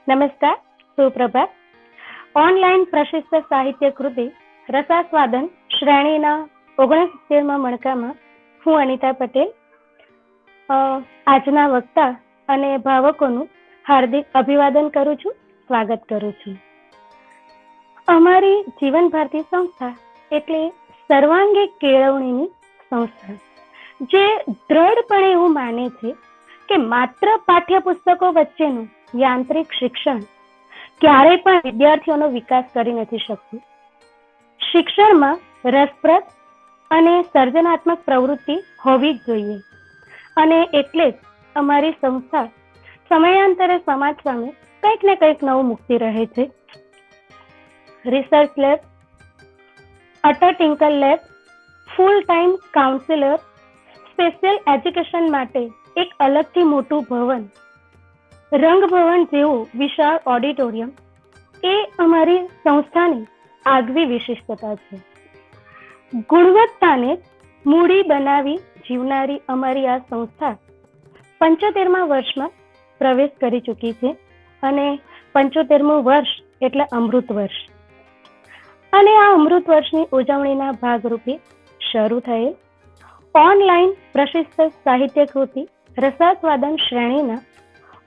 નમસ્કાર, સુપ્રભાત. ઓનલાઈન પ્રશિષ્ટ સાહિત્ય કૃતિ રસાસ્વાદન શ્રેણીના 69માં મણકામાં હું અનિતા પટેલ આજના વક્તા અને ભાવકોનું હાર્દિક અભિવાદન કરું છું, સ્વાગત કરું છું. અમારી જીવન ભારતી સંસ્થા એટલે સર્વાંગી કેળવણીની સંસ્થા, જે દ્રઢપણે એવું માને છે કે માત્ર પાઠ્યપુસ્તકો વચ્ચેનું યાંત્રિક શિક્ષણ ક્યારેય પણ વિદ્યાર્થીઓનો વિકાસ કરી નથી શકતું. શિક્ષણમાં રસપ્રદ અને સર્જનાત્મક પ્રવૃત્તિ હોવી જ જોઈએ, અને એટલે જ અમારી સંસ્થા સમયાંતરે સમાજ સામે કંઈક ને કંઈક નવું મૂકતી રહે છે. Research lab, Atal tinker lab, full time counsellor, special education માટે એક અલગથી મોટું ભવન, રંગભવન જેવું વિશાળ ઓડિટોરિયમ એ અમારી સંસ્થાની આગવી વિશિષ્ટતા છે. ગુણવત્તાને મૂડી બનાવી જીવનારી અમારી આ સંસ્થા 75મા વર્ષમાં પ્રવેશ કરી ચૂકી છે, અને 75મું વર્ષ એટલે અમૃત વર્ષ. અને આ અમૃત વર્ષની ઉજવણીના ભાગરૂપે શરૂ થયેલ ઓનલાઈન પ્રશિષ્ટ સાહિત્ય કૃતિ રસાસ્વાદન શ્રેણીના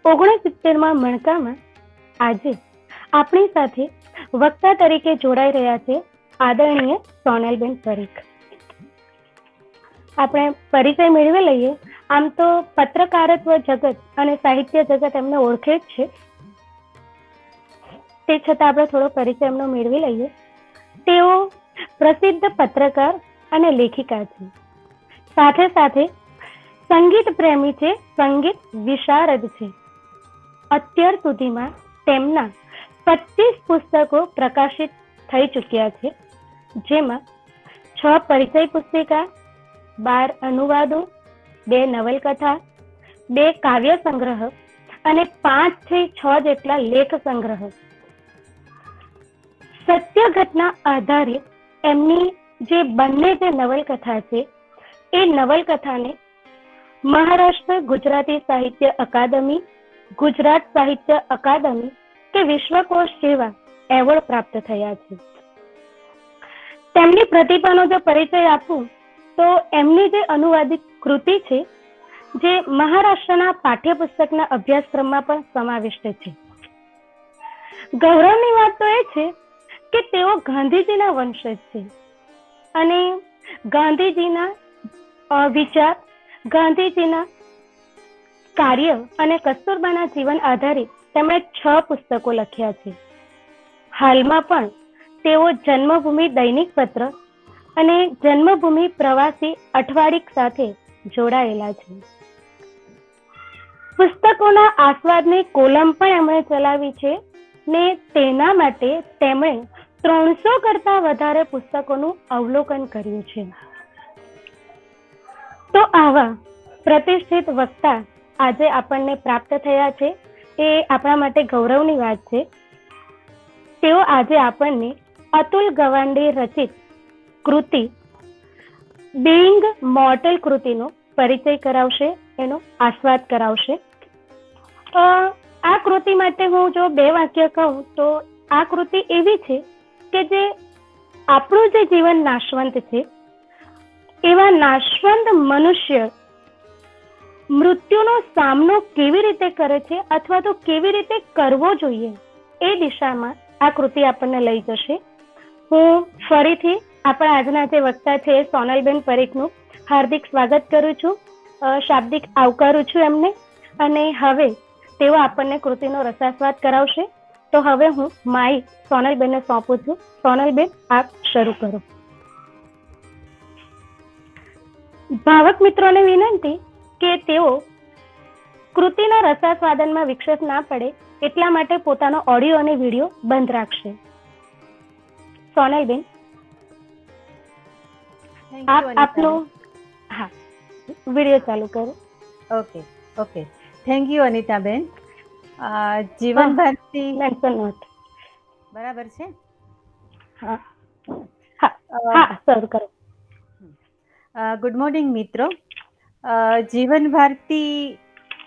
69માં મણકામાં આજે આપણી સાથે વક્તા તરીકે જોડાઈ રહ્યા છે આદરણીય સોનલબેન પરીખ. આપણે પરિચય મેળવી લઈએ. આમ તો પત્રકારત્વ જગત અને સાહિત્ય જગત એમને ઓળખે જ છે, તે છતાં આપણે થોડો પરિચય એમનો મેળવી લઈએ. તેઓ પ્રસિદ્ધ પત્રકાર અને લેખિકા છે, સાથે સાથે સંગીત પ્રેમી છે, સંગીત વિશારદ છે. અત્યાર સુધીમાં તેમના 25 પુસ્તકો પ્રકાશિત થઈ ચૂક્યા છે, જેમાં 6 પરિચય પુસ્તિકા, 12 અનુવાદો, 2 નવલકથા, 2 કાવ્ય સંગ્રહ અને 5 થી 6 જેટલા લેખ સંગ્રહ. સત્ય ઘટના આધારિત એમની જે બંને જે નવલકથા છે, એ નવલકથાને મહારાષ્ટ્ર ગુજરાતી સાહિત્ય અકાદમી, ગુજરાત સાહિત્ય અકાદમી કે વિશ્વકોશ જેવા એવોર્ડ પ્રાપ્ત થયા છે. તેમની પ્રતિભાનો જો પરિચય આપું તો એમની જે અનુવાદિત કૃતિ છે, જે મહારાષ્ટ્રના પાઠ્યપુસ્તકના અભ્યાસક્રમમાં પણ સમાવિષ્ટ છે. ગૌરવની વાત તો એ છે કે તેઓ ગાંધીજીના વંશજ છે, અને ગાંધીજીના વિચાર, ગાંધીજીના કાર્ય અને કસ્તુરબાના જીવન આધારિત તેમણે 6 પુસ્તકો લખ્યા છે. હાલમાં પણ તેઓ જન્મભૂમિ દૈનિક પત્ર અને જન્મભૂમિ પ્રવાસી અઠવાડિક સાથે જોડાયેલા છે. પુસ્તકોના આસ્વાદની કોલમ પણ એમણે ચલાવી છે, ને તેના માટે તેમણે 300 કરતા વધારે પુસ્તકોનું અવલોકન કર્યું છે. તો આવા પ્રતિષ્ઠિત વક્તા આજે આપણને પ્રાપ્ત થયા છે, એ આપણા માટે ગૌરવની વાત છે. તેઓ આજે આપણને અતુલ ગવાંડે રચિત કૃતિ બીઈંગ મોર્ટલ કૃતિનો પરિચય કરાવશે, એનો આસ્વાદ કરાવશે. આ કૃતિ માટે હું જો 2 વાક્ય કહું તો આ કૃતિ એવી છે કે જે આપણું જે જીવન નાશવંત છે, એવા નાશવંત મનુષ્ય મૃત્યુનો સામનો કેવી રીતે કરે છે, અથવા તો કેવી રીતે કરવો જોઈએ, એ દિશામાં આ કૃતિ આપણને લઈ જશે. હું ફરીથી આપણા આજના જે વક્તા છે સોનલબેન પરીખનું હાર્દિક સ્વાગત કરું છું, શાબ્દિક આવકારું છું એમને. અને હવે તેઓ આપણને કૃતિનો રસાસ્વાદ કરાવશે. તો હવે હું માઇક સોનલબેનને સોંપું છું. સોનલબેન, આપ શરૂ કરો. ભાવક મિત્રોને વિનંતી કે તેઓ કૃતિના રસાસ્વાદનમાં વિક્ષેપ ના પડે એટલા માટે પોતાનો ઓડિયો અને વિડીયો બંધ રાખશે. સોનલબેન, આપ આપનો વિડીયો ચાલુ કરો. ઓકે. Thank you Anitaben. જીવન ભારતી બરાબર છે? હા, શરૂ કરો. ગુડ મોર્નિંગ મિત્રો. જીવન ભારતી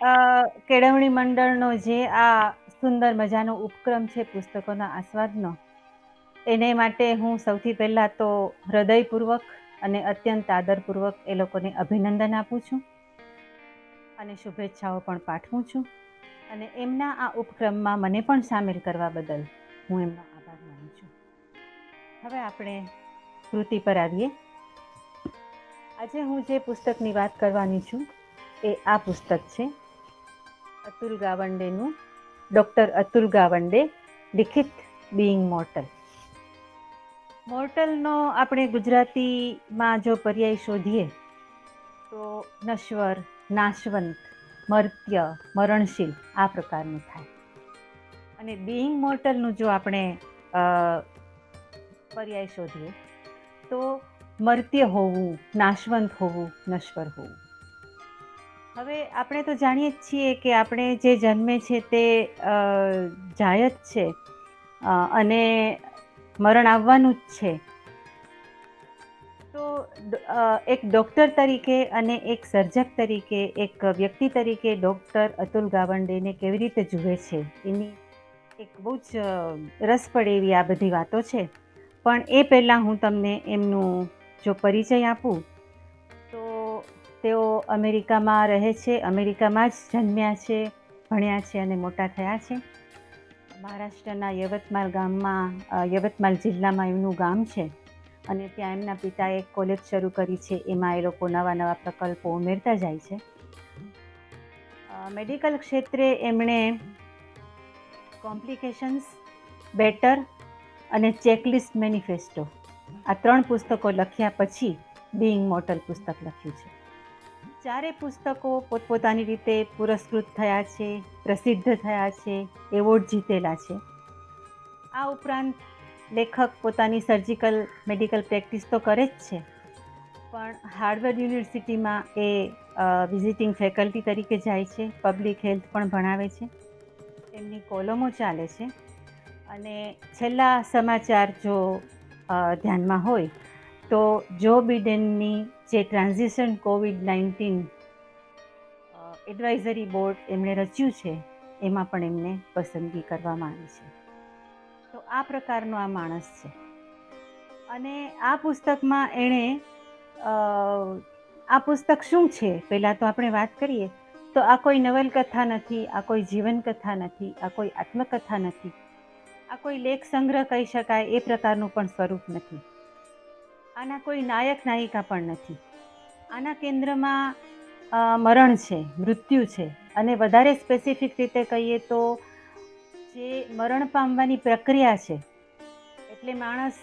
કેળવણી મંડળનો જે આ સુંદર મજાનો ઉપક્રમ છે પુસ્તકોના આસ્વાદનો, એને માટે હું સૌથી પહેલાં તો હૃદયપૂર્વક અને અત્યંત આદરપૂર્વક એ લોકોને અભિનંદન આપું છું અને શુભેચ્છાઓ પણ પાઠવું છું. અને એમના આ ઉપક્રમમાં મને પણ સામેલ કરવા બદલ હું એમનો આભાર માનું છું. હવે આપણે કૃતિ પર આવીએ. આજે હું જે પુસ્તકની વાત કરવાની છું એ આ પુસ્તક છે, અતુલ ગાવંડેનું, ડૉક્ટર અતુલ ગાવંડે લિખિત બીઈંગ મોર્ટલ. મોર્ટલનો આપણે ગુજરાતીમાં જો પર્યાય શોધીએ તો નશ્વર, નાશવંત, મર્ત્ય, મરણશીલ આ પ્રકારનું થાય. અને બીઈંગ મોર્ટલનું જો આપણે પર્યાય શોધીએ તો મર્ત્ય હોવું, નાશવંત હોવું, નશ્વર હોવું. હવે આપણે તો જાણીએ જ છીએ કે આપણે જે જન્મે છે તે જાય જ છે અને મરણ આવવાનું જ છે. તો એક ડૉક્ટર તરીકે અને એક સર્જક તરીકે, એક વ્યક્તિ તરીકે ડૉક્ટર અતુલ ગાવંડેને કેવી રીતે જુએ છે એની એક બહુ જ રસપડે એવી આ બધી વાતો છે. પણ એ પહેલાં હું તમને એમનું જો પરિચય આપું તો તેઓ અમેરિકામાં રહે છે, અમેરિકામાં જ જન્મ્યા છે, ભણ્યા છે અને મોટા થયા છે. મહારાષ્ટ્રના યવતમાલ જિલ્લામાં એમનું ગામ છે અને ત્યાં એમના પિતાએ એક કોલેજ શરૂ કરી છે. એમાં એ લોકો નવા નવા પ્રકલ્પો ઉમેરતા જાય છે. મેડિકલ ક્ષેત્રે એમણે કોમ્પ્લિકેશન્સ, બેટર અને ચેકલિસ્ટ મેનિફેસ્ટો આ 3 પુસ્તકો લખ્યા પછી બીઈંગ મોર્ટલ પુસ્તક લખ્યું છે. 4 પુસ્તકો પોતપોતાની રીતે પુરસ્કૃત થયા છે, પ્રસિદ્ધ થયા છે, એવોર્ડ જીતેલા છે. આ ઉપરાંત લેખક પોતાની સર્જિકલ મેડિકલ પ્રેક્ટિસ તો કરે જ છે, પણ હાર્વર્ડ યુનિવર્સિટીમાં એ વિઝિટિંગ ફેકલ્ટી તરીકે જાય છે, પબ્લિક હેલ્થ પણ ભણાવે છે, એમની કોલમો ચાલે છે. અને છેલ્લા સમાચાર જો ધ્યાનમાં હોય તો જો બિડેનની જે ટ્રાન્ઝિશન COVID-19 એડવાઇઝરી બોર્ડ એમણે રચ્યું છે એમાં પણ એમને પસંદગી કરવામાં આવી છે. તો આ પ્રકારનો આ માણસ છે. અને આ પુસ્તકમાં એણે આ પુસ્તક શું છે પહેલાં તો આપણે વાત કરીએ તો આ કોઈ નવલકથા નથી, આ કોઈ જીવનકથા નથી, આ કોઈ આત્મકથા નથી, આ કોઈ લેખ સંગ્રહ કહી શકાય એ પ્રકારનું પણ સ્વરૂપ નથી. આના કોઈ નાયક નાયિકા પણ નથી. આના કેન્દ્રમાં મરણ છે, મૃત્યુ છે. અને વધારે સ્પેસિફિક રીતે કહીએ તો જે મરણ પામવાની પ્રક્રિયા છે, એટલે માણસ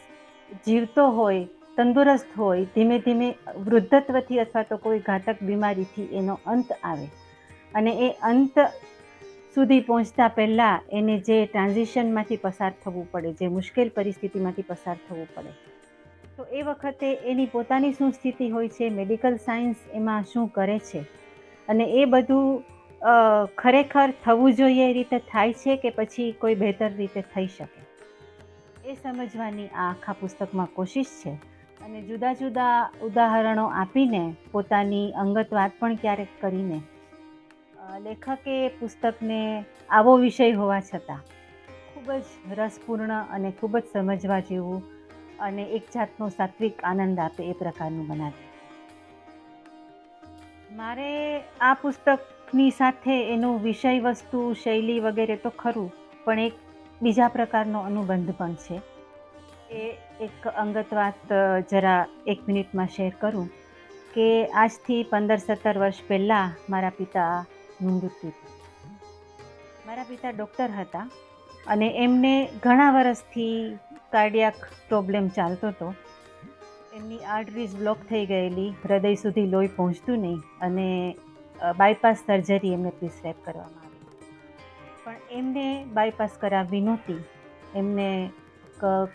જીવતો હોય, તંદુરસ્ત હોય, ધીમે ધીમે વૃદ્ધત્વથી અથવા તો કોઈ ઘાતક બીમારીથી એનો અંત આવે અને એ અંત સુધી પહોંચતા પહેલાં એને જે ટ્રાન્ઝિશનમાંથી પસાર થવું પડે, જે મુશ્કેલ પરિસ્થિતિમાંથી પસાર થવું પડે, તો એ વખતે એની પોતાની શું સ્થિતિ હોય છે, મેડિકલ સાયન્સ એમાં શું કરે છે અને એ બધું ખરેખર થવું જોઈએ એ રીતે થાય છે કે પછી કોઈ બહેતર રીતે થઈ શકે, એ સમજવાની આ આખા પુસ્તકમાં કોશિશ છે. અને જુદા જુદા ઉદાહરણો આપીને, પોતાની અંગત વાત પણ ક્યારેક કરીને લેખકે પુસ્તકને આવો વિષય હોવા છતાં ખૂબ જ રસપૂર્ણ અને ખૂબ જ સમજવા જેવું અને એક જાતનો સાત્વિક આનંદ આપે એ પ્રકારનું બનાવ્યું. મારે આ પુસ્તકની સાથે એનું વિષય વસ્તુ, શૈલી વગેરે તો ખરું, પણ એક બીજા પ્રકારનો અનુબંધ પણ છે. એ એક અંગત વાત જરા 1 મિનિટમાં શેર કરું કે આજથી 15-17 વર્ષ પહેલાં મારા પિતાનું મૃત્યુ થયું. મારા પિતા ડૉક્ટર હતા અને એમને ઘણા વર્ષથી કાર્ડિયાક પ્રોબ્લેમ ચાલતો હતો. એમની આર્ટરીઝ બ્લોક થઈ ગયેલી, હૃદય સુધી લોહી પહોંચતું નહીં અને બાયપાસ સર્જરી એમને પ્રિસ્ક્રાઇબ કરવામાં આવી. પણ એમને બાયપાસ કરાવવી નહોતી. એમને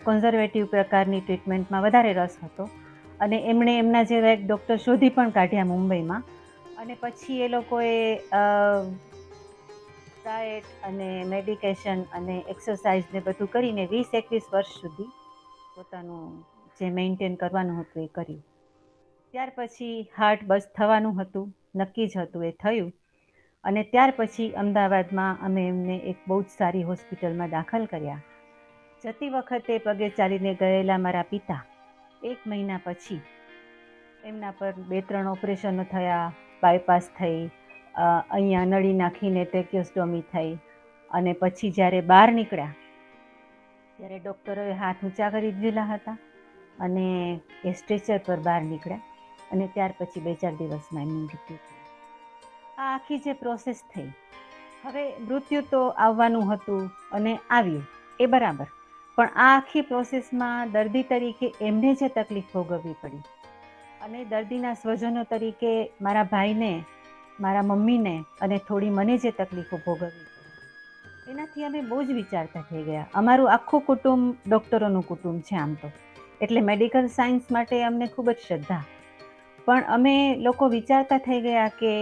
કન્ઝર્વેટિવ પ્રકારની ટ્રીટમેન્ટમાં વધારે રસ હતો અને એમણે એમના જેવા એક ડૉક્ટર શોધી પણ કાઢ્યા મુંબઈમાં. અને પછી એ લોકોએ ડાયટ અને મેડિકેશન અને એક્સરસાઇઝ ને બધું કરીને 20-21 વર્ષ સુધી પોતાનું જે મેન્ટેન કરવાનું હતું એ કર્યું. ત્યાર પછી હાર્ટ બસ થવાનું હતું, નક્કી જ હતું, એ થયું. અને ત્યાર પછી અમદાવાદમાં અમે એમને એક બહુ જ સારી હોસ્પિટલમાં દાખલ કર્યા. જતી વખતે પગે ચાલીને ગયેલા મારા પિતા 1 મહિના પછી એમના પર 2-3 ઓપરેશનો થયા, બાયપાસ થઈ, અહીંયા નળી નાખીને ટેક્યોસ્ટોમી થઈ, અને પછી જ્યારે બહાર નીકળ્યા ત્યારે ડૉક્ટરોએ હાથ ઊંચા કરી દીધેલા હતા અને એ સ્ટ્રેચર પર બહાર નીકળ્યા, અને ત્યાર પછી 2-4 દિવસમાં એમનું મૃત્યુ થયું. આ આખી જે પ્રોસેસ થઈ, હવે મૃત્યુ તો આવવાનું હતું અને આવ્યું એ બરાબર, પણ આ આખી પ્રોસેસમાં દર્દી તરીકે એમને જે તકલીફ ભોગવવી પડી અને દર્દીના સ્વજનો તરીકે મારા ભાઈને, મારા મમ્મીને અને થોડી મને જે તકલીફો ભોગવવી પડી, એનાથી અમે બહુ જ વિચારતા થઈ ગયા. અમારું આખું કુટુંબ ડૉક્ટરોનું કુટુંબ છે આમ તો, એટલે મેડિકલ સાયન્સ માટે અમને ખૂબ જ શ્રદ્ધા, પણ અમે લોકો વિચારતા થઈ ગયા કે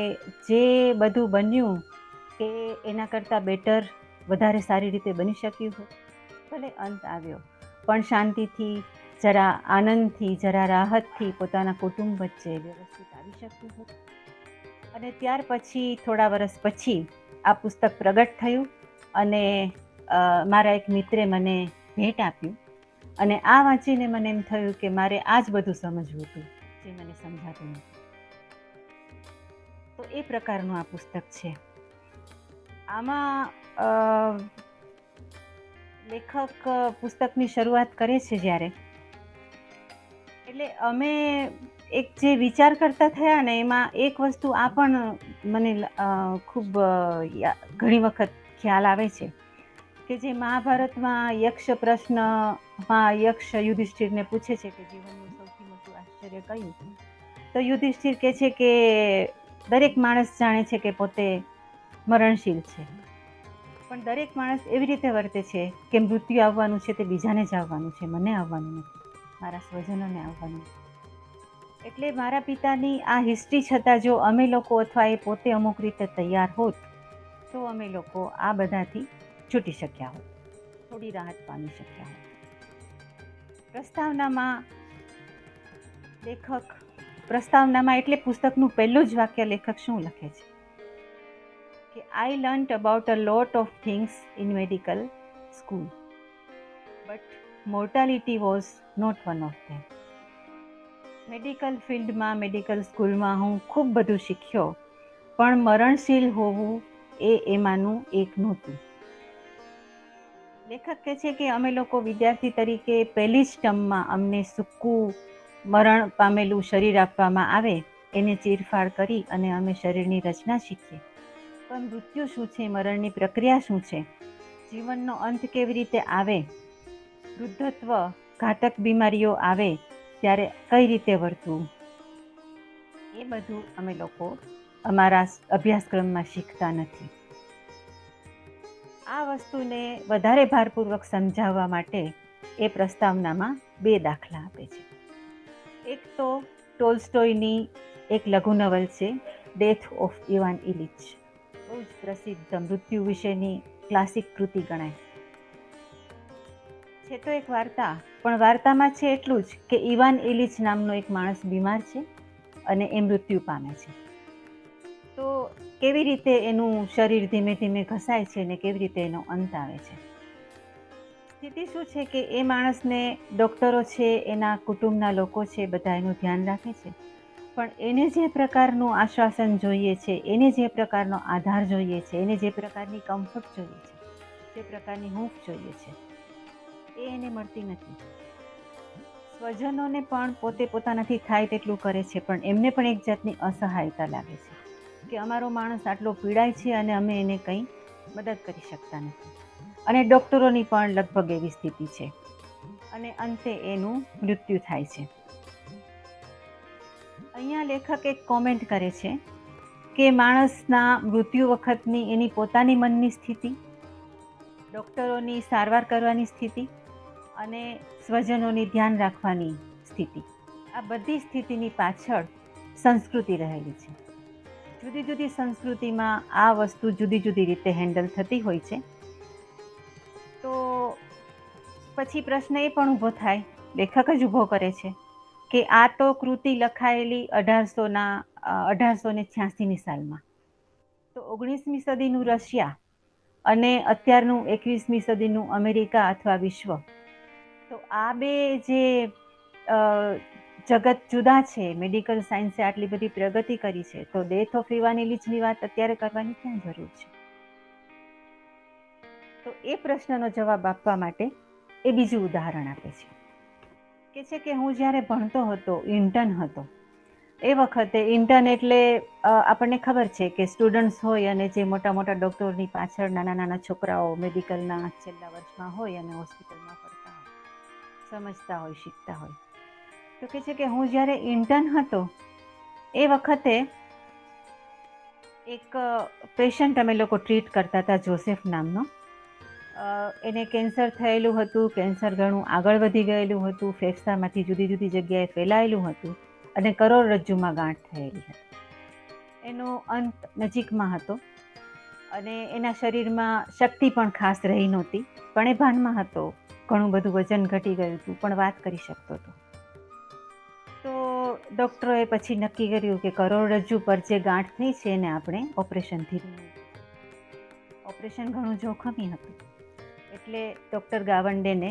જે બધું બન્યું કે એના કરતાં બેટર, વધારે સારી રીતે બની શક્યું હોત. ભલે અંત આવ્યો, પણ શાંતિથી, જરા આનંદથી, જરા રાહતથી પોતાના કુટુંબ વચ્ચે વ્યવસ્થિત આવી શક્યું હોત. અને ત્યાર પછી થોડા વર્ષ પછી આ પુસ્તક પ્રગટ થયું અને મારા એક મિત્રે મને ભેટ આપ્યું, અને આ વાંચીને મને એમ થયું કે મારે આ જ બધું સમજવું હતું જે મને સમજાતું નથી. તો એ પ્રકારનું આ પુસ્તક છે. આમાં લેખક પુસ્તકની શરૂઆત કરે છે જ્યારે, એટલે અમે એક જે વિચાર કરતા થયા ને, એમાં એક વસ્તુ આ પણ મને ખૂબ ઘણી વખત ખ્યાલ આવે છે કે જે મહાભારતમાં યક્ષ પ્રશ્નમાં યક્ષ યુધિષ્ઠિરને પૂછે છે કે જીવનનું સૌથી મોટું આશ્ચર્ય કયું, તો યુધિષ્ઠિર કહે છે કે દરેક માણસ જાણે છે કે પોતે મરણશીલ છે, પણ દરેક માણસ એવી રીતે વર્તે છે કે મૃત્યુ આવવાનું છે તે બીજાને જ આવવાનું છે, મને આવવાનું નથી, મારા સ્વજનોને આવવાનું નથી. એટલે મારા પિતાની આ હિસ્ટ્રી છતાં જો અમે લોકો અથવા એ પોતે અમુક રીતે તૈયાર હોત તો અમે લોકો આ બધાથી છૂટી શક્યા હોત, થોડી રાહત પામી શક્યા હોત. પ્રસ્તાવનામાં એટલે પુસ્તકનું પહેલું જ વાક્ય લેખક શું લખે છે કે I learnt about a lot of things in medical school, but mortality was not one of them. Medical ફિલ્ડમાં, મેડિકલ સ્કૂલમાં હું ખૂબ બધું શીખ્યો, પણ મરણશીલ હોવું એ એમાંનું એક નહોતું. લેખક કહે છે કે અમે લોકો વિદ્યાર્થી તરીકે પહેલી જ ટર્મમાં અમને સૂકું મરણ પામેલું શરીર આપવામાં આવે, એને ચીરફાડ કરી અને અમે શરીરની રચના શીખીએ, પણ મૃત્યુ શું છે, મરણની પ્રક્રિયા શું છે, જીવનનો અંત કેવી રીતે આવે, વૃદ્ધત્વ, ઘાતક બીમારીઓ આવે ત્યારે કઈ રીતે વર્તવું, એ બધું અમે લોકો અમારા અભ્યાસક્રમમાં શીખતા નથી. આ વસ્તુને વધારે ભારપૂર્વક સમજાવવા માટે એ પ્રસ્તાવનામાં 2 દાખલા આપે છે. એક તો ટોલ્સ્ટોયની એક લઘુ નવલ છે ડેથ ઓફ ઇવાન ઇલિચ, બહુ જ પ્રસિદ્ધ મૃત્યુ વિશેની ક્લાસિક કૃતિ ગણાય છે. તો એક વાર્તા, પણ વાર્તામાં છે એટલું જ કે ઇવાન ઇલિચ નામનો એક માણસ બીમાર છે અને એ મૃત્યુ પામે છે. તો કેવી રીતે એનું શરીર ધીમે ધીમે ઘસાય છે ને કેવી રીતે એનો અંત આવે છે. સ્થિતિ શું છે કે એ માણસને ડૉક્ટરો છે, એના કુટુંબના લોકો છે, બધા એનું ધ્યાન રાખે છે, પણ એને જે પ્રકારનું આશ્વાસન જોઈએ છે, એને જે પ્રકારનો આધાર જોઈએ છે, એને જે પ્રકારની કમ્ફર્ટ જોઈએ છે, જે પ્રકારની હૂંફ જોઈએ છે, એ એને મળતી નથી. સ્વજનોને પણ પોતે પોતાનાથી થાય તેટલું કરે છે, પણ એમને પણ એક જાતની અસહાયતા લાગે છે કે અમારો માણસ આટલો પીડાય છે અને અમે એને કંઈ મદદ કરી શકતા નથી. અને ડૉક્ટરોની પણ લગભગ એવી સ્થિતિ છે, અને અંતે એનું મૃત્યુ થાય છે. અહીંયા લેખક એક કોમેન્ટ કરે છે કે માણસના મૃત્યુ વખતની એની પોતાની મનની સ્થિતિ, ડૉક્ટરોની સારવાર કરવાની સ્થિતિ અને સ્વજનોની ધ્યાન રાખવાની સ્થિતિ, આ બધી સ્થિતિની પાછળ સંસ્કૃતિ રહેલી છે. જુદી જુદી સંસ્કૃતિમાં આ વસ્તુ જુદી જુદી રીતે હેન્ડલ થતી હોય છે. તો પછી પ્રશ્ન એ પણ ઊભો થાય, લેખક જ ઊભો કરે છે કે આ તો કૃતિ લખાયેલી 1886ની સાલમાં, તો 19મી સદીનું રશિયા અને અત્યારનું 21મી સદીનું અમેરિકા અથવા વિશ્વ, તો આ બે જે જગત જુદા છે. મેડિકલ સાયન્સે આટલી બધી પ્રગતિ કરી છે, તો ડેથ ઓફ ઇવાન ઇલિચની વાત અત્યારે કરવાની ક્યાં જરૂર છે? તો એ પ્રશ્નનો જવાબ આપવા માટે એ બીજું ઉદાહરણ આપે છે કે હું જ્યારે ભણતો હતો, ઇન્ટર્ન હતો, એ વખતે ઇન્ટર્ન એટલે આપણને ખબર છે કે સ્ટુડન્ટ્સ હોય અને જે મોટા મોટા ડૉક્ટરની પાછળ નાના નાના છોકરાઓ મેડિકલના છેલ્લા વર્ષમાં હોય અને હોસ્પિટલમાં ફરતા હોય, સમજતા હોય, શીખતા હોય. તો કહે છે કે હું જ્યારે ઇન્ટર્ન હતો એ વખતે એક પેશન્ટ અમે લોકો ટ્રીટ કરતા હતા, જોસેફ નામનો. એને કેન્સર થયેલું હતું, કેન્સર ઘણું આગળ વધી ગયેલું હતું, ફેફસામાંથી જુદી જુદી જગ્યાએ ફેલાયેલું હતું અને કરોડરજ્જુમાં ગાંઠ થયેલી હતી. એનો અંત નજીકમાં હતો અને એના શરીરમાં શક્તિ પણ ખાસ રહી નહોતી, પણ એ ભાનમાં હતો. ઘણું બધું વજન ઘટી ગયું હતું, પણ વાત કરી શકતો હતો. તો ડૉક્ટરોએ પછી નક્કી કર્યું કે કરોડરજ્જુ પર જે ગાંઠ થઈ છે એને આપણે ઓપરેશનથી રિમૂવ કરીશું. ઓપરેશન ઘણું જોખમી હતું, એટલે ડૉક્ટર ગાવંડેને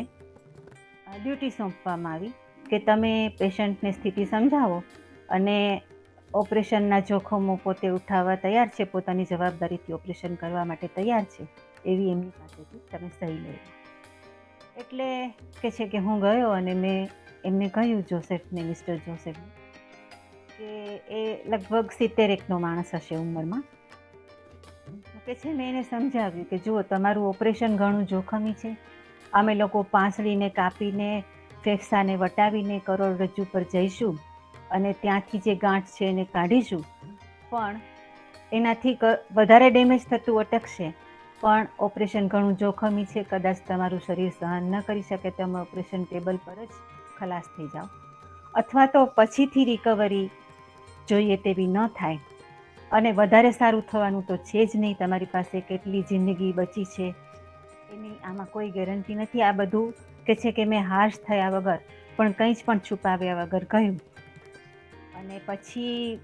ડ્યુટી સોંપવામાં આવી કે તમે પેશન્ટને સ્થિતિ સમજાવો અને ઓપરેશનના જોખમો પોતે ઉઠાવવા તૈયાર છે, પોતાની જવાબદારીથી ઓપરેશન કરવા માટે તૈયાર છે, એવી એમની પાસેથી તમે સહી લઈ. એટલે કે છે કે હું ગયો અને મેં એમને કહ્યું, જોસેફને, મિસ્ટર જોસેફને, કે એ લગભગ 70 માણસ હશે ઉંમરમાં. કે છે મેં એને સમજાવ્યું કે જુઓ, તમારું ઓપરેશન ઘણું જોખમી છે. અમે લોકો પાંસળીને કાપીને, ફેફસાને વટાવીને કરોડરજ્જુ પર જઈશું અને ત્યાંથી જે ગાંઠ છે એને કાઢીશું, પણ એનાથી વધારે ડેમેજ થતું અટકશે. પણ ઓપરેશન ઘણું જોખમી છે, કદાચ તમારું શરીર સહન ન કરી શકે, તમે ઓપરેશન ટેબલ પર જ ખલાસ થઈ જાઓ, અથવા તો પછીથી રિકવરી જોઈએ તેવી ન થાય અને વધારે સારું થવાનું તો છે જ નહીં. તમારી પાસે કેટલી જિંદગી બચી છે એની આમાં કોઈ ગેરંટી નથી. આ બધું કે છે કે મેં હાશ થયા વગર, પણ કંઈ જ પણ છુપાવ્યા વગર કહ્યું અને પછી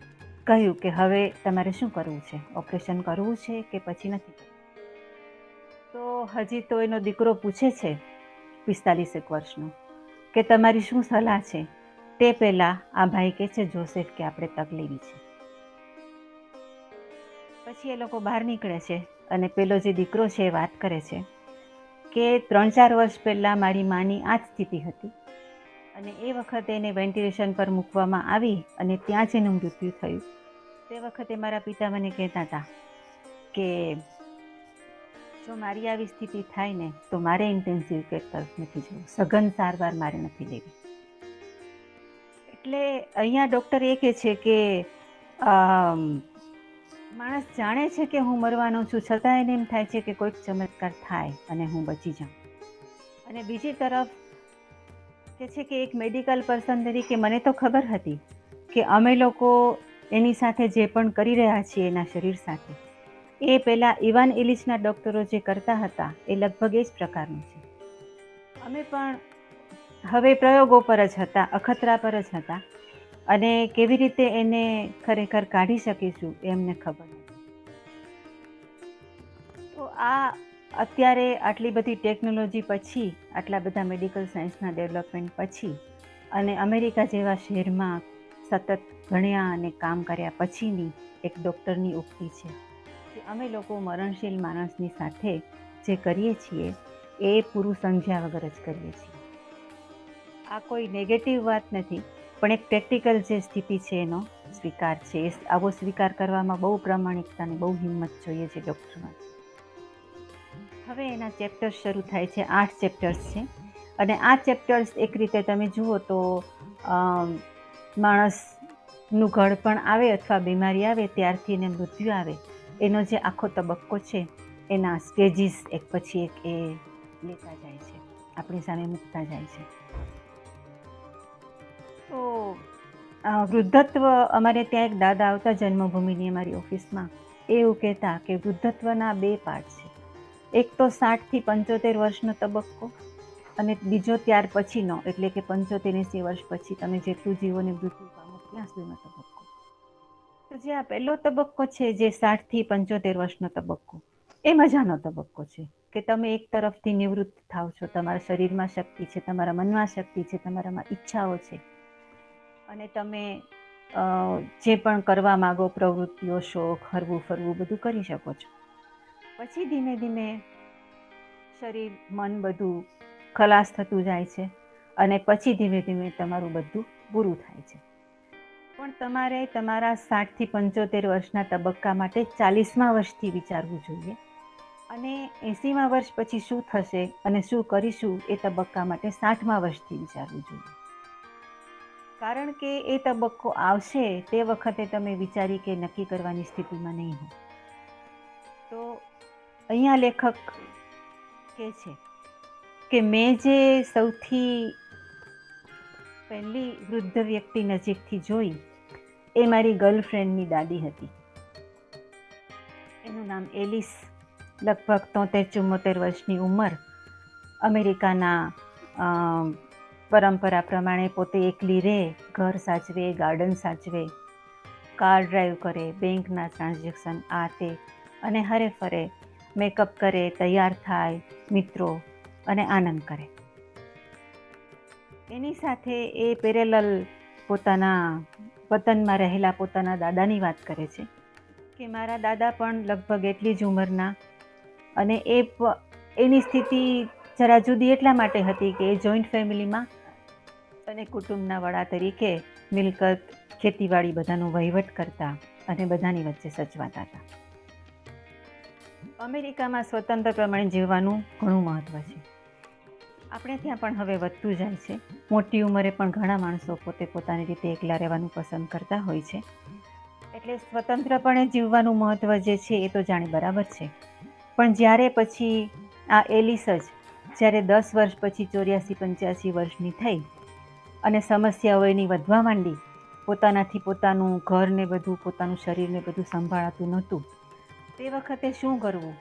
કહ્યું કે હવે તમારે શું કરવું છે, ઓપરેશન કરવું છે કે પછી નથી કરવું? તો હજી તો એનો દીકરો પૂછે છે, 45 વર્ષનો, કે તમારી શું સલાહ છે? તે પહેલાં આ ભાઈ કહે છે, જોસેફ, કે આપણે તક લેવી છે. પછી એ લોકો બહાર નીકળે છે અને પેલો જે દીકરો છે એ વાત કરે છે કે 3-4 વર્ષ પહેલાં મારી માની આ જ સ્થિતિ હતી અને એ વખતે એને વેન્ટિલેશન પર મૂકવામાં આવી અને ત્યાં જ એનું મૃત્યુ થયું. તે વખતે મારા પિતા મને કહેતા હતા કે જો મારી આવી સ્થિતિ થાય ને તો મારે ઇન્ટેન્સિવ કેર તરફ નથી જવું, સઘન સારવાર મારે નથી લેવી. એટલે અહીંયા ડૉક્ટર એ કહે છે કે માણસ જાણે છે કે હું મરવાનો છું, છતાં એને એમ થાય છે કે કોઈક ચમત્કાર થાય અને હું બચી જાઉં. અને બીજી તરફ કે છે કે એક મેડિકલ પર્સન તરીકે મને તો ખબર હતી કે અમે લોકો એની સાથે જે પણ કરી રહ્યા છીએ એના શરીર સાથે, એ પહેલાં ઇવાન ઇલિચના ડૉક્ટરો જે કરતા હતા એ લગભગ એ જ પ્રકારનું છે. અમે પણ હવે પ્રયોગો પર જ હતા, અખતરા પર જ હતા અને કેવી રીતે એને ખરેખર કાઢી શકીશું એ અમને ખબર નથી. તો આ અત્યારે આટલી બધી ટેકનોલોજી પછી, આટલા બધા મેડિકલ સાયન્સના ડેવલપમેન્ટ પછી અને અમેરિકા જેવા શહેરમાં સતત ભણ્યા અને કામ કર્યા પછીની એક ડૉક્ટરની ઉક્તિ છે કે અમે લોકો મરણશીલ માણસની સાથે જે કરીએ છીએ એ પૂરું સમજ્યા વગર જ કરીએ છીએ. આ કોઈ નેગેટિવ વાત નથી, પણ એક પ્રેક્ટિકલ જે સ્થિતિ છે એનો સ્વીકાર છે. આવો સ્વીકાર કરવામાં બહુ પ્રામાણિકતા અને બહુ હિંમત જોઈએ છે ડૉક્ટરમાં. હવે એના ચેપ્ટર્સ શરૂ થાય છે, 8 ચેપ્ટર્સ છે અને આ ચેપ્ટર્સ એક રીતે તમે જુઓ તો માણસનું ઘડપણ આવે અથવા બીમારી આવે ત્યારથી એને મૃત્યુ આવે એનો જે આખો તબક્કો છે એના સ્ટેજીસ એક પછી એક એ લેતા જાય છે, આપણી સામે મૂકતા જાય છે. તો વૃદ્ધત્વ, અમારે ત્યાં એક દાદા આવતા જન્મભૂમિની અમારી ઓફિસમાં, એ એવું કહેતા કે વૃદ્ધત્વના 2 પાર્ટ છે. એક તો 60 થી 75 વર્ષનો તબક્કો અને બીજો ત્યાર પછીનો, એટલે કે 75-80 વર્ષ પછી તમે જેટલું જીવો ને મૃત્યુ પામો ત્યાં સુધીનો તબક્કો. 60 થી 75 વર્ષ એટલે 75 વર્ષ પછી તમે જેટલું જીવો ને મૃત્યુ પામો ત્યાં સુધીનો તબક્કો. 75 થી 80 વર્ષ એટલે 80 વર્ષ પછી તમે જેટલું જીવો ને મૃત્યુ પામો ત્યાં સુધીનો તબક્કો. તો જે આ પહેલો તબક્કો છે, જે 60 થી 75 વર્ષનો તબક્કો, એ મજાનો તબક્કો છે કે તમે એક તરફથી નિવૃત્ત થાવ છો. તમારા શરીરમાં શક્તિ છે, તમારા મનમાં શક્તિ છે, તમારામાં ઈચ્છાઓ છે, અને તમે જે પણ કરવા માંગો, પ્રવૃત્તિઓ, શોખ, હરવું ફરવું બધું કરી શકો છો. પછી ધીમે ધીમે શરીર, મન બધું ખલાસ થતું જાય છે, અને પછી ધીમે ધીમે તમારું બધું પૂરું થાય છે. પણ તમારે તમારા 60 થી 75 વર્ષના તબક્કા માટે 40મા વર્ષથી વિચારવું જોઈએ, અને 80મા વર્ષ પછી શું થશે અને શું કરીશું એ તબક્કા માટે 60મા વર્ષથી વિચારવું જોઈએ. કારણ કે એ તબક્કો આવશે તે વખતે તમે વિચારી કે નક્કી કરવાની સ્થિતિમાં નહીં હો. તો અહીંયા લેખક કહે છે કે મેં જે સૌથી પહેલી વૃદ્ધ વ્યક્તિ નજીકથી જોઈ એ મારી ગર્લફ્રેન્ડની દાદી હતી. એનું નામ એલિસ, લગભગ 73-74 વર્ષની ઉંમર. અમેરિકાના પરંપરા પ્રમાણે પોતે એકલી રહે, ઘર સાચવે, ગાર્ડન સાચવે, કાર ડ્રાઈવ કરે, બેંકના ટ્રાન્ઝેક્શન આ તે, અને હરે ફરે મેકઅપ કરે, તૈયાર થાય, મિત્રો અને આનંદ કરે. એની સાથે એ પેરેલલ પોતાના વતનમાં રહેલા પોતાના દાદાની વાત કરે છે કે મારા દાદા પણ લગભગ એટલી જ ઉંમરના, અને એની સ્થિતિ જરા જુદી એટલા માટે હતી કે એ જોઈન્ટ ફેમિલીમાં અને કુટુંબના વડા તરીકે મિલકત, ખેતીવાડી બધાનો વહીવટ કરતા અને બધાની વચ્ચે સચવાતા હતા. અમેરિકામાં સ્વતંત્ર પ્રમાણે જીવવાનું ઘણું મહત્વ છે. આપણે ત્યાં પણ હવે વધતું જાય છે. મોટી ઉંમરે પણ ઘણા માણસો પોતે પોતાની રીતે એકલા રહેવાનું પસંદ કરતા હોય છે. એટલે સ્વતંત્રપણે જીવવાનું મહત્વ જે છે એ તો જાણે બરાબર છે. પણ જ્યારે પછી આ એલિસ જ જ્યારે 10 વર્ષ પછી 84-85 વર્ષની થઈ અને સમસ્યાઓ એની વધવા માંડી, પોતાનાથી પોતાનું ઘરને બધું, પોતાનું શરીરને બધું સંભાળાતું નહોતું, તે વખતે શું કરવું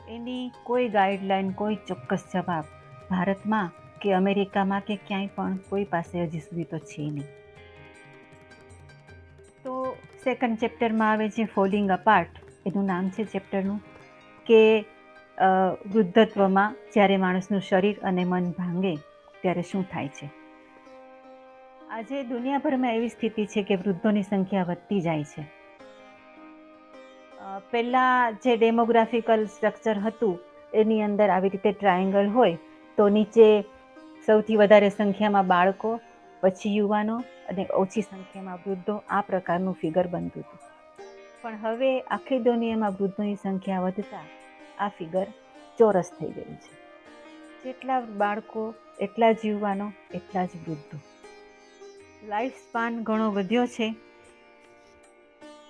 એની કોઈ ગાઈડલાઈન, કોઈ ચોક્કસ જવાબ ભારતમાં કે અમેરિકામાં કે ક્યાંય પણ કોઈ પાસે હજી સુધી તો છે નહીં. તો સેકન્ડ ચેપ્ટરમાં આવે છે ફોલિંગ અપાર્ટ, એનું નામ છે ચેપ્ટરનું, કે વૃદ્ધત્વમાં જ્યારે માણસનું શરીર અને મન ભાંગે ત્યારે શું થાય છે. આજે દુનિયાભરમાં એવી સ્થિતિ છે કે વૃદ્ધોની સંખ્યા વધતી જાય છે. પહેલાં જે ડેમોગ્રાફિકલ સ્ટ્રક્ચર હતું એની અંદર આવી રીતે ટ્રાયેંગલ હોય તો નીચે સૌથી વધારે સંખ્યામાં બાળકો, પછી યુવાનો અને ઓછી સંખ્યામાં વૃદ્ધો, આ પ્રકારનું ફિગર બનતું હતું. પણ હવે આખી દુનિયામાં વૃદ્ધોની સંખ્યા વધતા આ ફિગર ચોરસ થઈ ગયું છે. જેટલા બાળકો એટલા જ યુવાનો, એટલા જ વૃદ્ધો. લાઈફ સ્પાન ઘણો વધ્યો છે,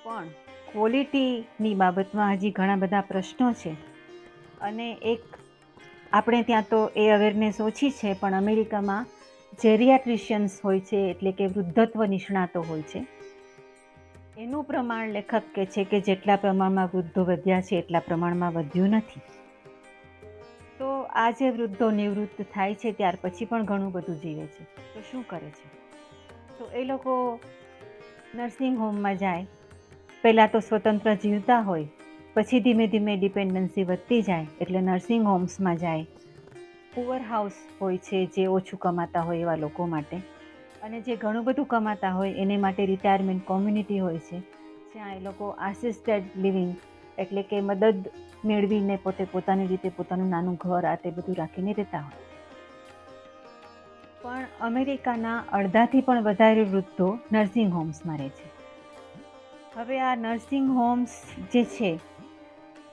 પણ ક્વોલિટીની બાબતમાં હજી ઘણા બધા પ્રશ્નો છે. અને એક આપણે ત્યાં તો એ અવેરનેસ ઓછી છે, પણ અમેરિકામાં જેરિયાટ્રિશિયન્સ હોય છે, એટલે કે વૃદ્ધત્વ નિષ્ણાતો હોય છે. એનું પ્રમાણ લેખક કહે છે કે જેટલા પ્રમાણમાં વૃદ્ધો વધ્યા છે એટલા પ્રમાણમાં વધ્યું નથી. તો આ જે વૃદ્ધો નિવૃત્ત થાય છે ત્યાર પછી પણ ઘણું બધું જીવે છે. તો શું કરે છે? તો એ લોકો નર્સિંગ હોમમાં જાય. પહેલાં તો સ્વતંત્ર જીવતા હોય, પછી ધીમે ધીમે ડિપેન્ડન્સી વધતી જાય એટલે નર્સિંગ હોમ્સમાં જાય. પુઅર હાઉસ હોય છે, જે ઓછું કમાતા હોય એવા લોકો માટે, અને જે ઘણું બધું કમાતા હોય એને માટે રિટાયરમેન્ટ કોમ્યુનિટી હોય છે, જ્યાં એ લોકો આસિસ્ટેડ લિવિંગ એટલે કે મદદ મેળવીને પોતે પોતાની રીતે પોતાનું નાનું ઘર આ તે બધું રાખીને રહેતા હોય. પણ અમેરિકાના અડધાથી પણ વધારે વૃદ્ધો નર્સિંગ હોમ્સમાં રહે છે. હવે આ નર્સિંગ હોમ્સ જે છે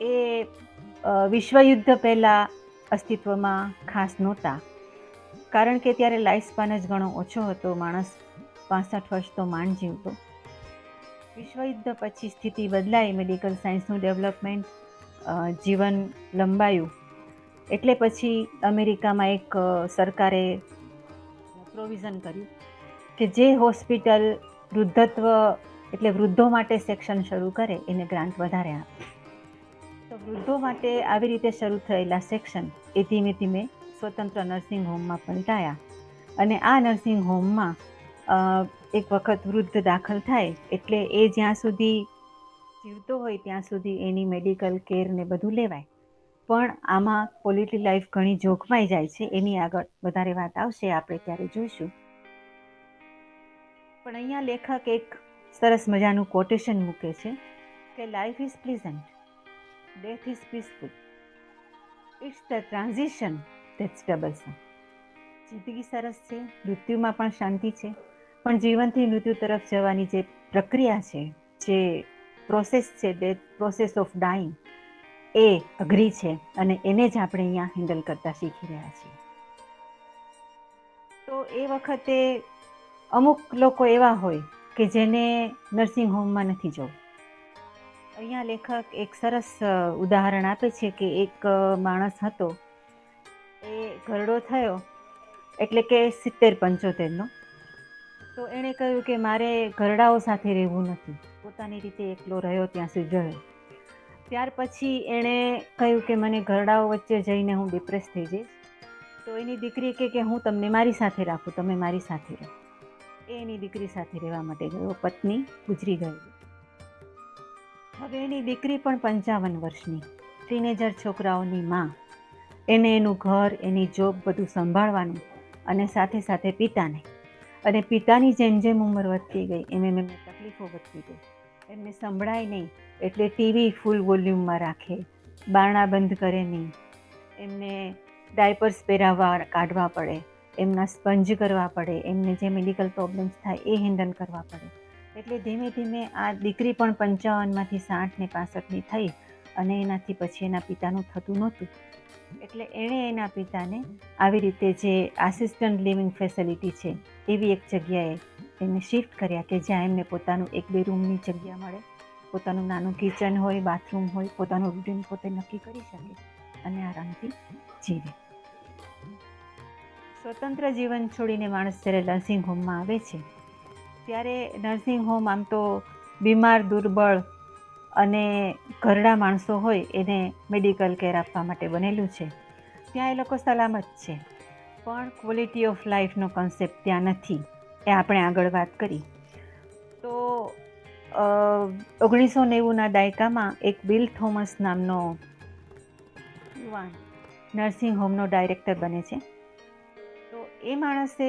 એ વિશ્વયુદ્ધ પહેલાં અસ્તિત્વમાં ખાસ નહોતા, કારણ કે ત્યારે લાઈફ સ્પાન જ ઘણો ઓછો હતો. માણસ 65 વર્ષ તો માંડ જીવતો. વિશ્વયુદ્ધ પછી સ્થિતિ બદલાઈ, મેડિકલ સાયન્સનું ડેવલપમેન્ટ, જીવન લંબાયું, એટલે પછી અમેરિકામાં એક સરકારે પ્રોવિઝન કર્યું કે જે હોસ્પિટલ વૃદ્ધત્વ એટલે વૃદ્ધો માટે સેક્શન શરૂ કરે એને ગ્રાન્ટ વધારે આપે. તો વૃદ્ધો માટે આવી રીતે શરૂ થયેલા સેક્શન એ ધીમે ધીમે સ્વતંત્ર નર્સિંગ હોમમાં પલટાયા, અને આ નર્સિંગ હોમમાં એક વખત વૃદ્ધ દાખલ થાય એટલે એ જ્યાં સુધી જીવતો હોય ત્યાં સુધી એની મેડિકલ કેર ને બધું લેવાય. પણ આમાં ક્વોલિટી લાઈફ ઘણી જોખમાઈ જાય છે. એની આગળ વધારે વાત આવશે, આપણે ત્યારે જોઈશું. પણ અહીંયા લેખક એક સરસ મજાનું કોટેશન મૂકે છે કે life is pleasant, death is peaceful, it's the transition that's troublesome. જિંદગી સરસ છે, મૃત્યુમાં પણ શાંતિ છે, પણ જીવનથી મૃત્યુ તરફ જવાની જે પ્રક્રિયા છે, જે પ્રોસેસ છે, ડેથ પ્રોસેસ ઓફ ડાઈંગ, એ અઘરી છે અને એને જ આપણે અહીંયા હેન્ડલ કરતા શીખી રહ્યા છીએ. તો એ વખતે અમુક લોકો એવા હોય કે જેને નર્સિંગ હોમમાં નથી જવું. અહીંયા લેખક એક સરસ ઉદાહરણ આપે છે કે એક માણસ હતો, એ ઘરડો થયો એટલે કે 70-75નો. તો એણે કહ્યું કે મારે ઘરડાઓ સાથે રહેવું નથી, પોતાની રીતે એકલો રહ્યો ત્યાં સુધી રહ્યો. ત્યાર પછી એણે કહ્યું કે મને ઘરડાઓ વચ્ચે જઈને હું ડિપ્રેસ થઈ જઈશ. તો એની દીકરી કે હું તમને મારી સાથે રાખું, તમે મારી સાથે રહો. એ એની દીકરી સાથે રહેવા માટે ગયો. પત્ની ગુજરી ગયેલી. હવે એની દીકરી પણ 55 વર્ષની, ટીનેજર છોકરાઓની માં. એને એનું ઘર, એની જોબ બધું સંભાળવાનું, અને સાથે સાથે પિતાને. અને પિતાની જેમ જેમ ઉંમર વધતી ગઈ એમ એમને તકલીફો વધતી ગઈ. એમને સંભળાય નહીં એટલે ટીવી ફૂલ વોલ્યુમમાં રાખે, બારણા બંધ કરે નહીં, એમને ડાયપર્સ પહેરાવવા કાઢવા પડે, એમના સ્પંજ કરવા પડે, એમને જે મેડિકલ પ્રોબ્લેમ્સ થાય એ હેન્ડલ કરવા પડે. એટલે ધીમે ધીમે આ દીકરી પણ 55માંથી 60 ને 65ની થઈ અને એનાથી પછી એના પિતાનું થતું નહોતું. એટલે એણે એના પિતાને આવી રીતે જે આસિસ્ટન્ટ લિવિંગ ફેસિલિટી છે એવી એક જગ્યાએ એને શિફ્ટ કર્યા કે જ્યાં એમને પોતાનું 1-2 રૂમની જગ્યા મળે, પોતાનું નાનું કિચન હોય, બાથરૂમ હોય, પોતાનું રૂટીન પોતે નક્કી કરી શકે અને આરામથી જીવે. સ્વતંત્ર જીવન છોડીને માણસ જ્યારે નર્સિંગ હોમમાં આવે છે ત્યારે નર્સિંગ હોમ આમ તો બીમાર, દુર્બળ અને ઘરડા માણસો હોય એને મેડિકલ કેર આપવા માટે બનેલું છે. ત્યાં એ લોકો સલામત છે, પણ ક્વોલિટી ઓફ લાઈફનો કોન્સેપ્ટ ત્યાં નથી. એ આપણે આગળ વાત કરી. તો 1990ના દાયકામાં એક બિલ થોમસ નામનો યુવાન નર્સિંગ હોમનો ડાયરેક્ટર બને છે. તો એ માણસે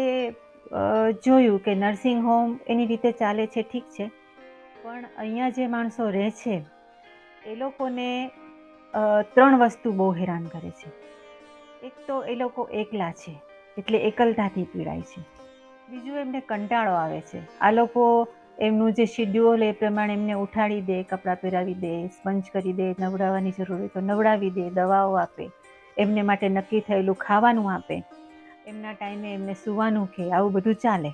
જોયું કે નર્સિંગ હોમ એની રીતે ચાલે છે, ઠીક છે, પણ અહીંયા જે માણસો રહે છે એ લોકોને 3 વસ્તુ બહુ હેરાન કરે છે. એક તો એ લોકો એકલા છે એટલે એકલતાથી પીડાય છે. બીજું, એમને કંટાળો આવે છે. આ લોકો એમનું જે શિડ્યુલ એ પ્રમાણે એમને ઉઠાડી દે, કપડાં પહેરાવી દે, સ્પંજ કરી દે, નવડાવવાની જરૂર હોય તો નવડાવી દે, દવાઓ આપે, એમને માટે નક્કી થયેલું ખાવાનું આપે, એમના ટાઈમે એમને સૂવાનું કહે, આવું બધું ચાલે.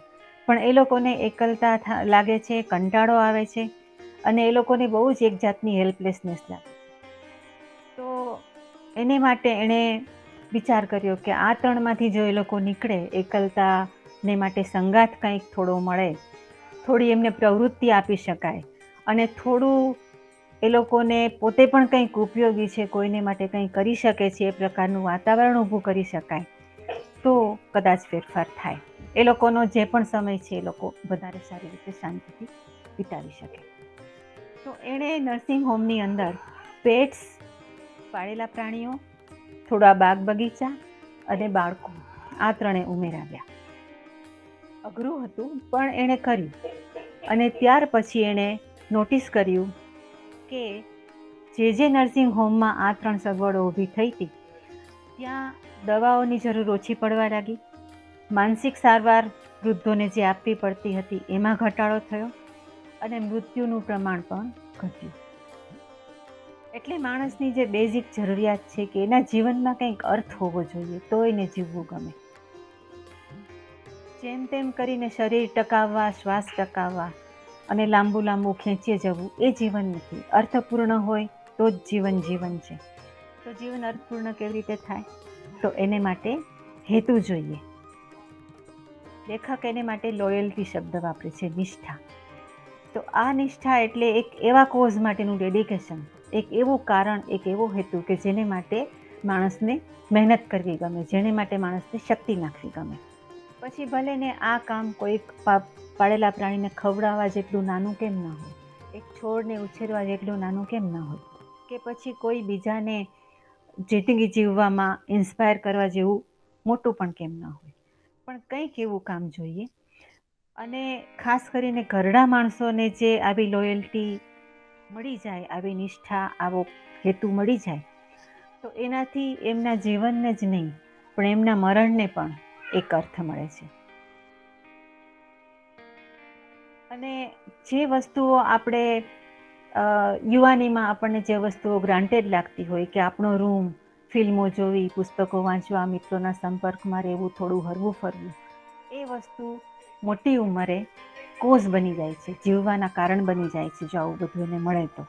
પણ એ લોકોને એકલતા લાગે છે, કંટાળો આવે છે અને એ લોકોને બહુ જ એક જાતની હેલ્પલેસનેસ લાગે. તો એને માટે એણે વિચાર કર્યો કે આ 3માંથી જો એ લોકો નીકળે, એકલતાને માટે સંગાથ કંઈક થોડો મળે, થોડી એમને પ્રવૃત્તિ આપી શકાય અને થોડું એ લોકોને પોતે પણ કંઈક ઉપયોગી છે, કોઈને માટે કંઈ કરી શકે છે એ પ્રકારનું વાતાવરણ ઊભું કરી શકાય તો કદાચ ફેરફાર થાય. એ લોકોનો જે પણ સમય છે એ લોકો વધારે સારી રીતે શાંતિથી વિતાવી શકે. તો એણે નર્સિંગ હોમની અંદર પેટ્સ, પાળેલા પ્રાણીઓ, થોડા બાગ બગીચા અને બાળકો, આ 3 ઉમેરાવ્યા. અઘરું હતું પણ એણે કર્યું. અને ત્યાર પછી એણે નોટિસ કર્યું કે જે નર્સિંગ હોમમાં આ 3 સગવડો ઊભી થઈ હતી ત્યાં દવાઓની જરૂર ઓછી પડવા લાગી, માનસિક સારવાર વૃદ્ધોને જે આપવી પડતી હતી એમાં ઘટાડો થયો અને મૃત્યુનું પ્રમાણ પણ ઘટ્યું. એટલે માણસની જે બેઝિક જરૂરિયાત છે કે એના જીવનમાં કંઈક અર્થ હોવો જોઈએ તો એને જીવવું ગમે. જેમ તેમ કરીને શરીર ટકાવવા, શ્વાસ ટકાવવા અને લાંબુ લાંબુ ખેંચી જવું એ જીવન નથી. અર્થપૂર્ણ હોય તો જ જીવન છે. તો જીવન અર્થપૂર્ણ કેવી રીતે થાય? તો એને માટે હેતુ જોઈએ. લેખક એને માટે લોયલ્ટી શબ્દ વાપરે છે, નિષ્ઠા. તો આ નિષ્ઠા એટલે એક એવા કોઝ માટેનું ડેડિકેશન, એક એવું કારણ, એક એવો હેતુ કે જેને માટે માણસને મહેનત કરવી ગમે, જેને માટે માણસને શક્તિ નાખવી ગમે. પછી ભલે ને આ કામ કોઈક પાળેલા પ્રાણીને ખવડાવવા જેટલું નાનું કેમ ન હોય, એક છોડને ઉછેરવા જેટલું નાનું કેમ ન હોય, કે પછી કોઈ બીજાને જિંદગી જીવવામાં ઇન્સ્પાયર કરવા જેવું મોટું પણ કેમ ન હોય, પણ કંઈક એવું કામ જોઈએ. અને ખાસ કરીને ઘરડા માણસોને જે આવી લોયલ્ટી મળી જાય, આવી નિષ્ઠા, આવો હેતુ મળી જાય, તો એનાથી એમના જીવનને જ નહીં પણ એમના મરણને પણ એક અર્થ મળે છે. અને જે વસ્તુઓ આપણે યુવાનીમાં આપણને જે વસ્તુઓ ગ્રાન્ટેડ લાગતી હોય, કે આપણો રૂમ, ફિલ્મો જોવી, પુસ્તકો વાંચવા, મિત્રોના સંપર્કમાં રહેવું, થોડું હરવું ફરવું, એ વસ્તુ મોટી ઉંમરે કોઝ બની જાય છે, જીવવાના કારણ બની જાય છે, જો આવું બધું એને મળે તો.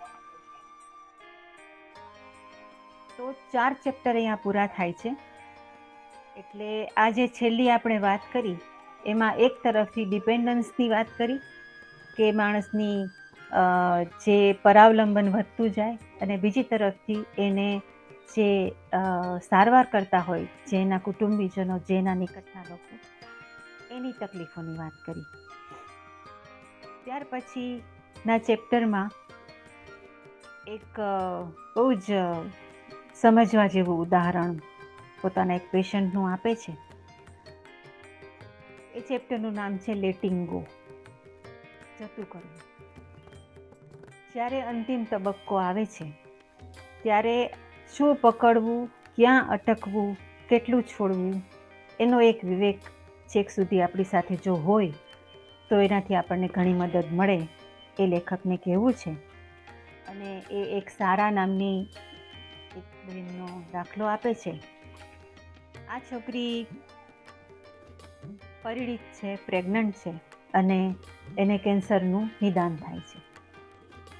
4 ચેપ્ટર અહીંયા પૂરા થાય છે. એટલે આ જે છેલ્લી આપણે વાત કરી એમાં એક તરફથી ડિપેન્ડન્સની વાત કરી, કે માણસની જે પરાવલંબન વધતું જાય, અને બીજી તરફથી એને જે સારવાર કરતા હોય, જેના કુટુંબીજનો, જેના નિકટના લોકો, એની તકલીફોની વાત કરી. ત્યાર પછીના ચેપ્ટરમાં એક બહુ જ સમજવા જેવું ઉદાહરણ પોતાના એક પેશન્ટનું આપે છે. એ ચેપ્ટરનું નામ છે લેટિંગ ગો, જતું કરવું. જ્યારે અંતિમ તબક્કો આવે છે ત્યારે શું પકડવું, ક્યાં અટકવું, કેટલું છોડવું, એનો એક વિવેક છેક સુધી આપણી સાથે જો હોય તો એનાથી આપણને ઘણી મદદ મળે, એ લેખકને કહેવું છે. અને એ એક સારા નામની એક બહેનનો દાખલો આપે છે. આ છોકરી પરિણીત છે, પ્રેગ્નન્ટ છે, અને એને કેન્સરનું નિદાન થાય છે.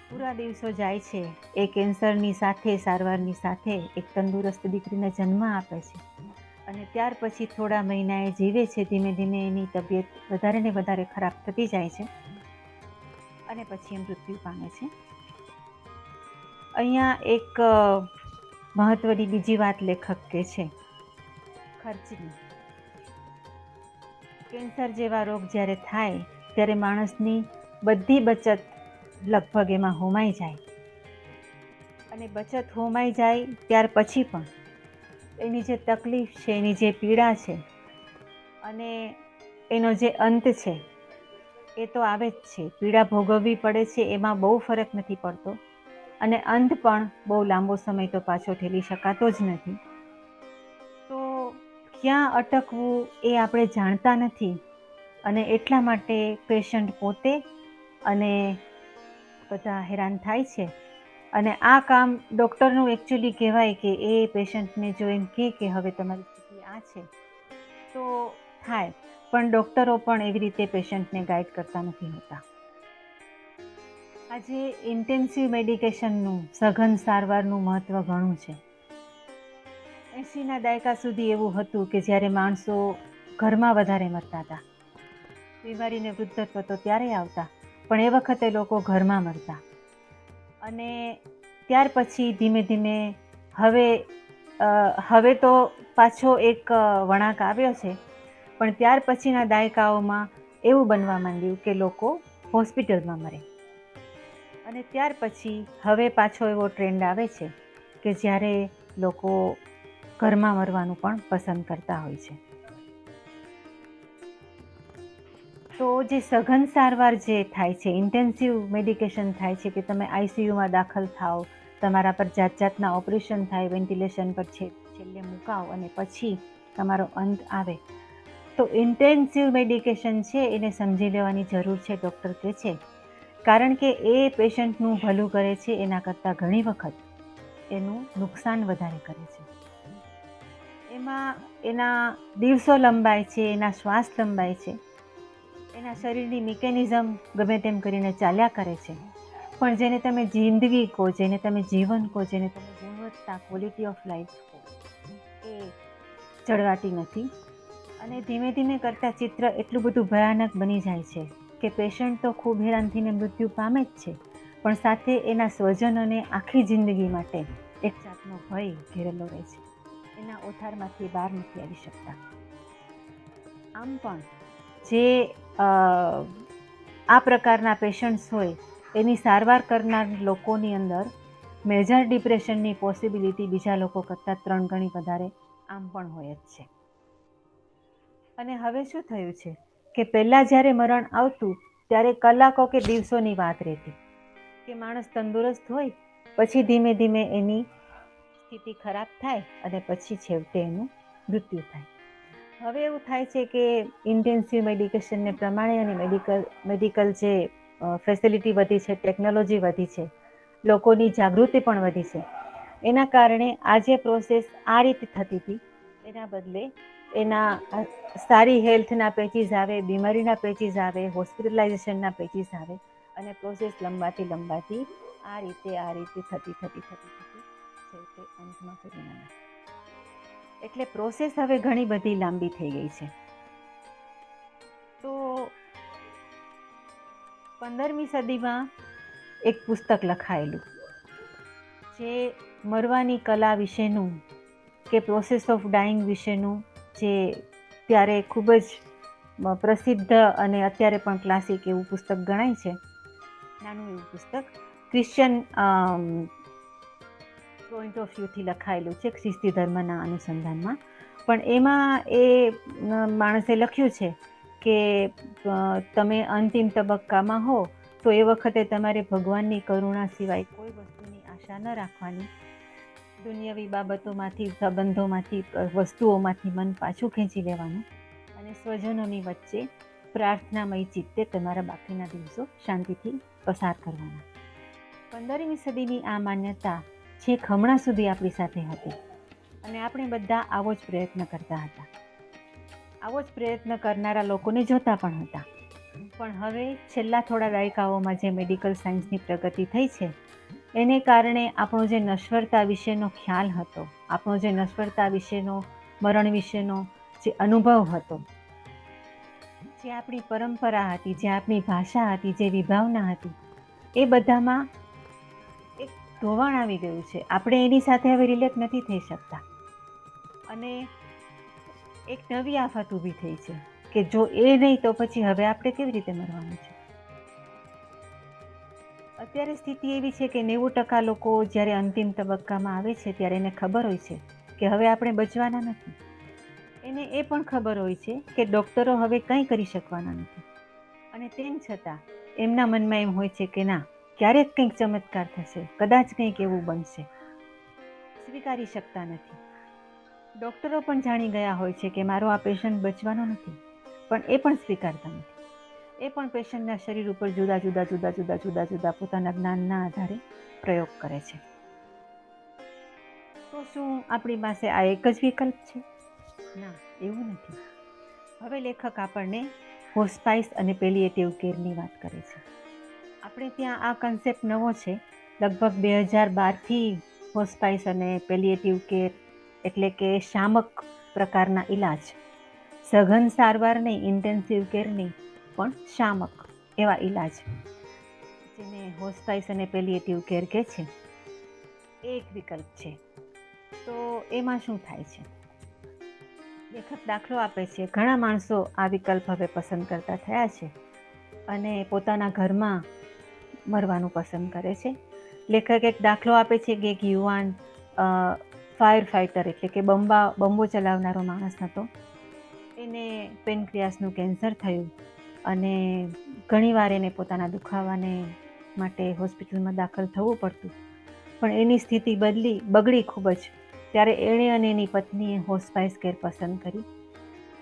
પૂરા દિવસો જાય છે, એ કેન્સરની સાથે, સારવારની સાથે એક તંદુરસ્ત દીકરીને જન્મ આપે છે. અને ત્યાર પછી થોડા મહિના એ જીવે છે. ધીમે ધીમે એની તબિયત વધારે ને વધારે ખરાબ થતી જાય છે, અને પછી એ મૃત્યુ પામે છે. અહીંયા એક મહત્વની બીજી વાત લેખક કહે છે, ખર્ચની. કેન્સર જેવા રોગ જ્યારે થાય ત્યારે માણસની બધી બચત લગભગ એમાં હોમાઈ જાય, અને બચત હોમાઈ જાય ત્યાર પછી પણ એની જે તકલીફ છે, એની જે પીડા છે, અને એનો જે અંત છે એ તો આવે જ છે. પીડા ભોગવવી પડે છે, એમાં બહુ ફરક નથી પડતો, અને અંત પણ બહુ લાંબો સમય તો પાછો ઠેલી શકાતો જ નથી. તો ક્યાં અટકવું એ આપણે જાણતા નથી, અને એટલા માટે પેશન્ટ પોતે અને બધા હેરાન થાય છે. અને આ કામ ડૉક્ટરનું એકચ્યુઅલી કહેવાય, કે એ પેશન્ટને જો એમ કહે કે હવે તમારી સ્થિતિ આ છે તો થાય, પણ ડૉક્ટરો પણ એવી રીતે પેશન્ટને ગાઈડ કરતા નથી હોતા. આજે ઇન્ટેન્સિવ મેડિકેશનનું, સઘન સારવારનું મહત્ત્વ ઘણું છે. 80ના દાયકા સુધી એવું હતું કે જ્યારે માણસો ઘરમાં વધારે મરતા હતા. બીમારીને વૃદ્ધત્વ તો ત્યારે આવતા, પણ એ વખતે લોકો ઘરમાં મરતા. અને ત્યાર પછી ધીમે ધીમે હવે તો પાછો એક વળાંક આવ્યો છે, પણ ત્યાર પછીના દાયકાઓમાં એવું બનવા માંડ્યું કે લોકો હોસ્પિટલમાં મરે. અને ત્યાર પછી હવે પાછો એવો ટ્રેન્ડ આવે છે કે જ્યારે લોકો ઘરમાં મરવાનું પણ પસંદ કરતા હોય છે. તો જે સઘન સારવાર જે થાય છે, ઇન્ટેન્સિવ મેડિકેશન થાય છે, કે તમે આઈસીયુમાં દાખલ થાઓ, તમારા પર જાત જાતના ઓપરેશન થાય, વેન્ટિલેશન પર છેલ્લે મુકાવ, અને પછી તમારો અંત આવે, તો ઇન્ટેન્સિવ મેડિકેશન છે એને સમજી લેવાની જરૂર છે, ડૉક્ટર કહે છે. કારણ કે એ પેશન્ટનું ભલું કરે છે એના કરતાં ઘણી વખત એનું નુકસાન વધારે કરે છે. એમાં એના દિવસો લંબાય છે, એના શ્વાસ લંબાય છે, એના શરીરની મિકેનિઝમ ગમે તેમ કરીને ચાલ્યા કરે છે. પણ જેને તમે જિંદગી કહો, જેને તમે જીવન કહો, જેને તમે ગુણવત્તા, ક્વોલિટી ઓફ લાઈફ કહો, એ જળવાતી નથી. અને ધીમે ધીમે કરતાં ચિત્ર એટલું બધું ભયાનક બની જાય છે કે પેશન્ટ તો ખૂબ હેરાન થઈને મૃત્યુ પામે જ છે, પણ સાથે એના સ્વજનોને આખી જિંદગી માટે એક જાતનો ભય ઘેરેલો રહે છે. એના ઓથારમાંથી બહાર નથી આવી શકતા. આમ પણ જે આ પ્રકારના પેશન્ટ્સ હોય એની સારવાર કરનાર લોકોની અંદર મેજર ડિપ્રેશનની પોસિબિલિટી બીજા લોકો કરતાં 3 ગણી વધારે આમ પણ હોય જ છે. અને હવે શું થયું છે કે પહેલાં જ્યારે મરણ આવતું ત્યારે કલાકો કે દિવસોની વાત રહેતી કે માણસ તંદુરસ્ત હોય, પછી ધીમે ધીમે એની સ્થિતિ ખરાબ થાય અને પછી છેવટે એનું મૃત્યુ થાય. હવે એવું થાય છે કે ઇન્ટેન્સિવ મેડિકેશનને પ્રમાણે અને મેડિકલ જે ફેસિલિટી વધી છે, ટેકનોલોજી વધી છે, લોકોની જાગૃતિ પણ વધી છે, એના કારણે આ જે પ્રોસેસ આ રીતે થતી હતી એના બદલે એના સારી હેલ્થના પેચીસ આવે, બીમારીના પેચીસ આવે, હોસ્પિટલાઇઝેશનના પેચીસ આવે અને પ્રોસેસ લંબાતી આ રીતે થતી છેવટે અંતમાં પરિણામ આવે. એટલે પ્રોસેસ હવે ઘણી બધી લાંબી થઈ ગઈ છે. તો 15મી સદીમાં એક પુસ્તક લખાયેલું જે મરવાની કલા વિશેનું કે પ્રોસેસ ઓફ ડાઇંગ વિશેનું, જે ત્યારે ખૂબ જ પ્રસિદ્ધ અને અત્યારે પણ ક્લાસિક એવું પુસ્તક ગણાય છે. નાનું એવું પુસ્તક ક્રિશ્ચિયન પોઈન્ટ ઓફ વ્યૂથી લખાયેલું છે, ખ્રિસ્તી ધર્મના અનુસંધાનમાં. પણ એમાં એ માણસે લખ્યું છે કે તમે અંતિમ તબક્કામાં હો તો એ વખતે તમારે ભગવાનની કરુણા સિવાય કોઈ વસ્તુની આશા ન રાખવાની. દુનિયાવી બાબતોમાંથી, સંબંધોમાંથી, વસ્તુઓમાંથી મન પાછું ખેંચી લેવાનું અને સ્વજનોની વચ્ચે પ્રાર્થનામય ચિત્તે તમારા બાકીના દિવસો શાંતિથી પસાર કરવાના. 15મી સદીની આ માન્યતા છેક હમણાં સુધી આપણી સાથે હતી અને આપણે બધા આવો જ પ્રયત્ન કરતા હતા. આવો જ પ્રયત્ન કરનારા લોકોને જોતા પણ હતા. પણ હવે છેલ્લા થોડા દાયકાઓમાં જે મેડિકલ સાયન્સની પ્રગતિ થઈ છે એને કારણે આપણો જે નશ્વરતા વિશેનો ખ્યાલ હતો, આપણો જે નશ્વરતા વિશેનો, મરણ વિશેનો જે અનુભવ હતો, જે આપણી પરંપરા હતી, જે આપણી ભાષા હતી, જે વિભાવના હતી, એ બધામાં એક ધોવાણ આવી ગયું છે. આપણે એની સાથે હવે રિલેટ નથી થઈ શકતા અને એક નવી આફત ઊભી થઈ છે કે જો એ નહીં તો પછી હવે આપણે કેવી રીતે મરવાનું છે. અત્યારે સ્થિતિ એવી છે કે 90% લોકો જ્યારે અંતિમ તબક્કામાં આવે છે ત્યારે એને ખબર હોય છે કે હવે આપણે બચવાના નથી. એને એ પણ ખબર હોય છે કે ડૉક્ટરો હવે કંઈ કરી શકવાના નથી અને તેમ છતાં એમના મનમાં એમ હોય છે કે ના, ક્યારેક કંઈક ચમત્કાર થશે, કદાચ કંઈક એવું બનશે. સ્વીકારી શકતા નથી. ડૉક્ટરો પણ જાણી ગયા હોય છે કે મારો આ પેશન્ટ બચવાનો નથી, પણ એ પણ સ્વીકારતા નથી. એ પણ પેશન્ટના શરીર ઉપર જુદા પોતાના જ્ઞાનના આધારે પ્રયોગ કરે છે. તો શું આપણી પાસે આ એક જ વિકલ્પ છે? ના, એવું નથી. હવે લેખક આપણને હોસ્પાઇસ અને પેલિએટિવ કેરની વાત કરે છે. આપણે ત્યાં આ કન્સેપ્ટ નવો છે. લગભગ 2012થી હોસ્પાઇસ અને પેલિએટિવ કેર એટલે કે શામક પ્રકારના ઇલાજ, સઘન સારવાર નહીં, ઇન્ટેન્સિવ કેર નહીં, પણ શામક એવા ઇલાજ, જેને હોસ્પાઇસ અને પેલિએટિવ કેર કહે છે, એ એક વિકલ્પ છે. તો એમાં શું થાય છે? લેખક દાખલો આપે છે, ઘણા માણસો આ વિકલ્પ હવે પસંદ કરતા થયા છે અને પોતાના ઘરમાં મરવાનું પસંદ કરે છે. લેખક એક દાખલો આપે છે કે એક યુવાન ફાયર ફાઇટર એટલે કે બંબો ચલાવનારો માણસ હતો. એને પેનક્રિયાસનું કેન્સર થયું અને ઘણીવાર એને પોતાના દુખાવાને માટે હોસ્પિટલમાં દાખલ થવું પડતું. પણ એની સ્થિતિ બગડી ખૂબ જ. ત્યારે એણે અને એની પત્નીએ હોસ્પાઇસ કેર પસંદ કરી.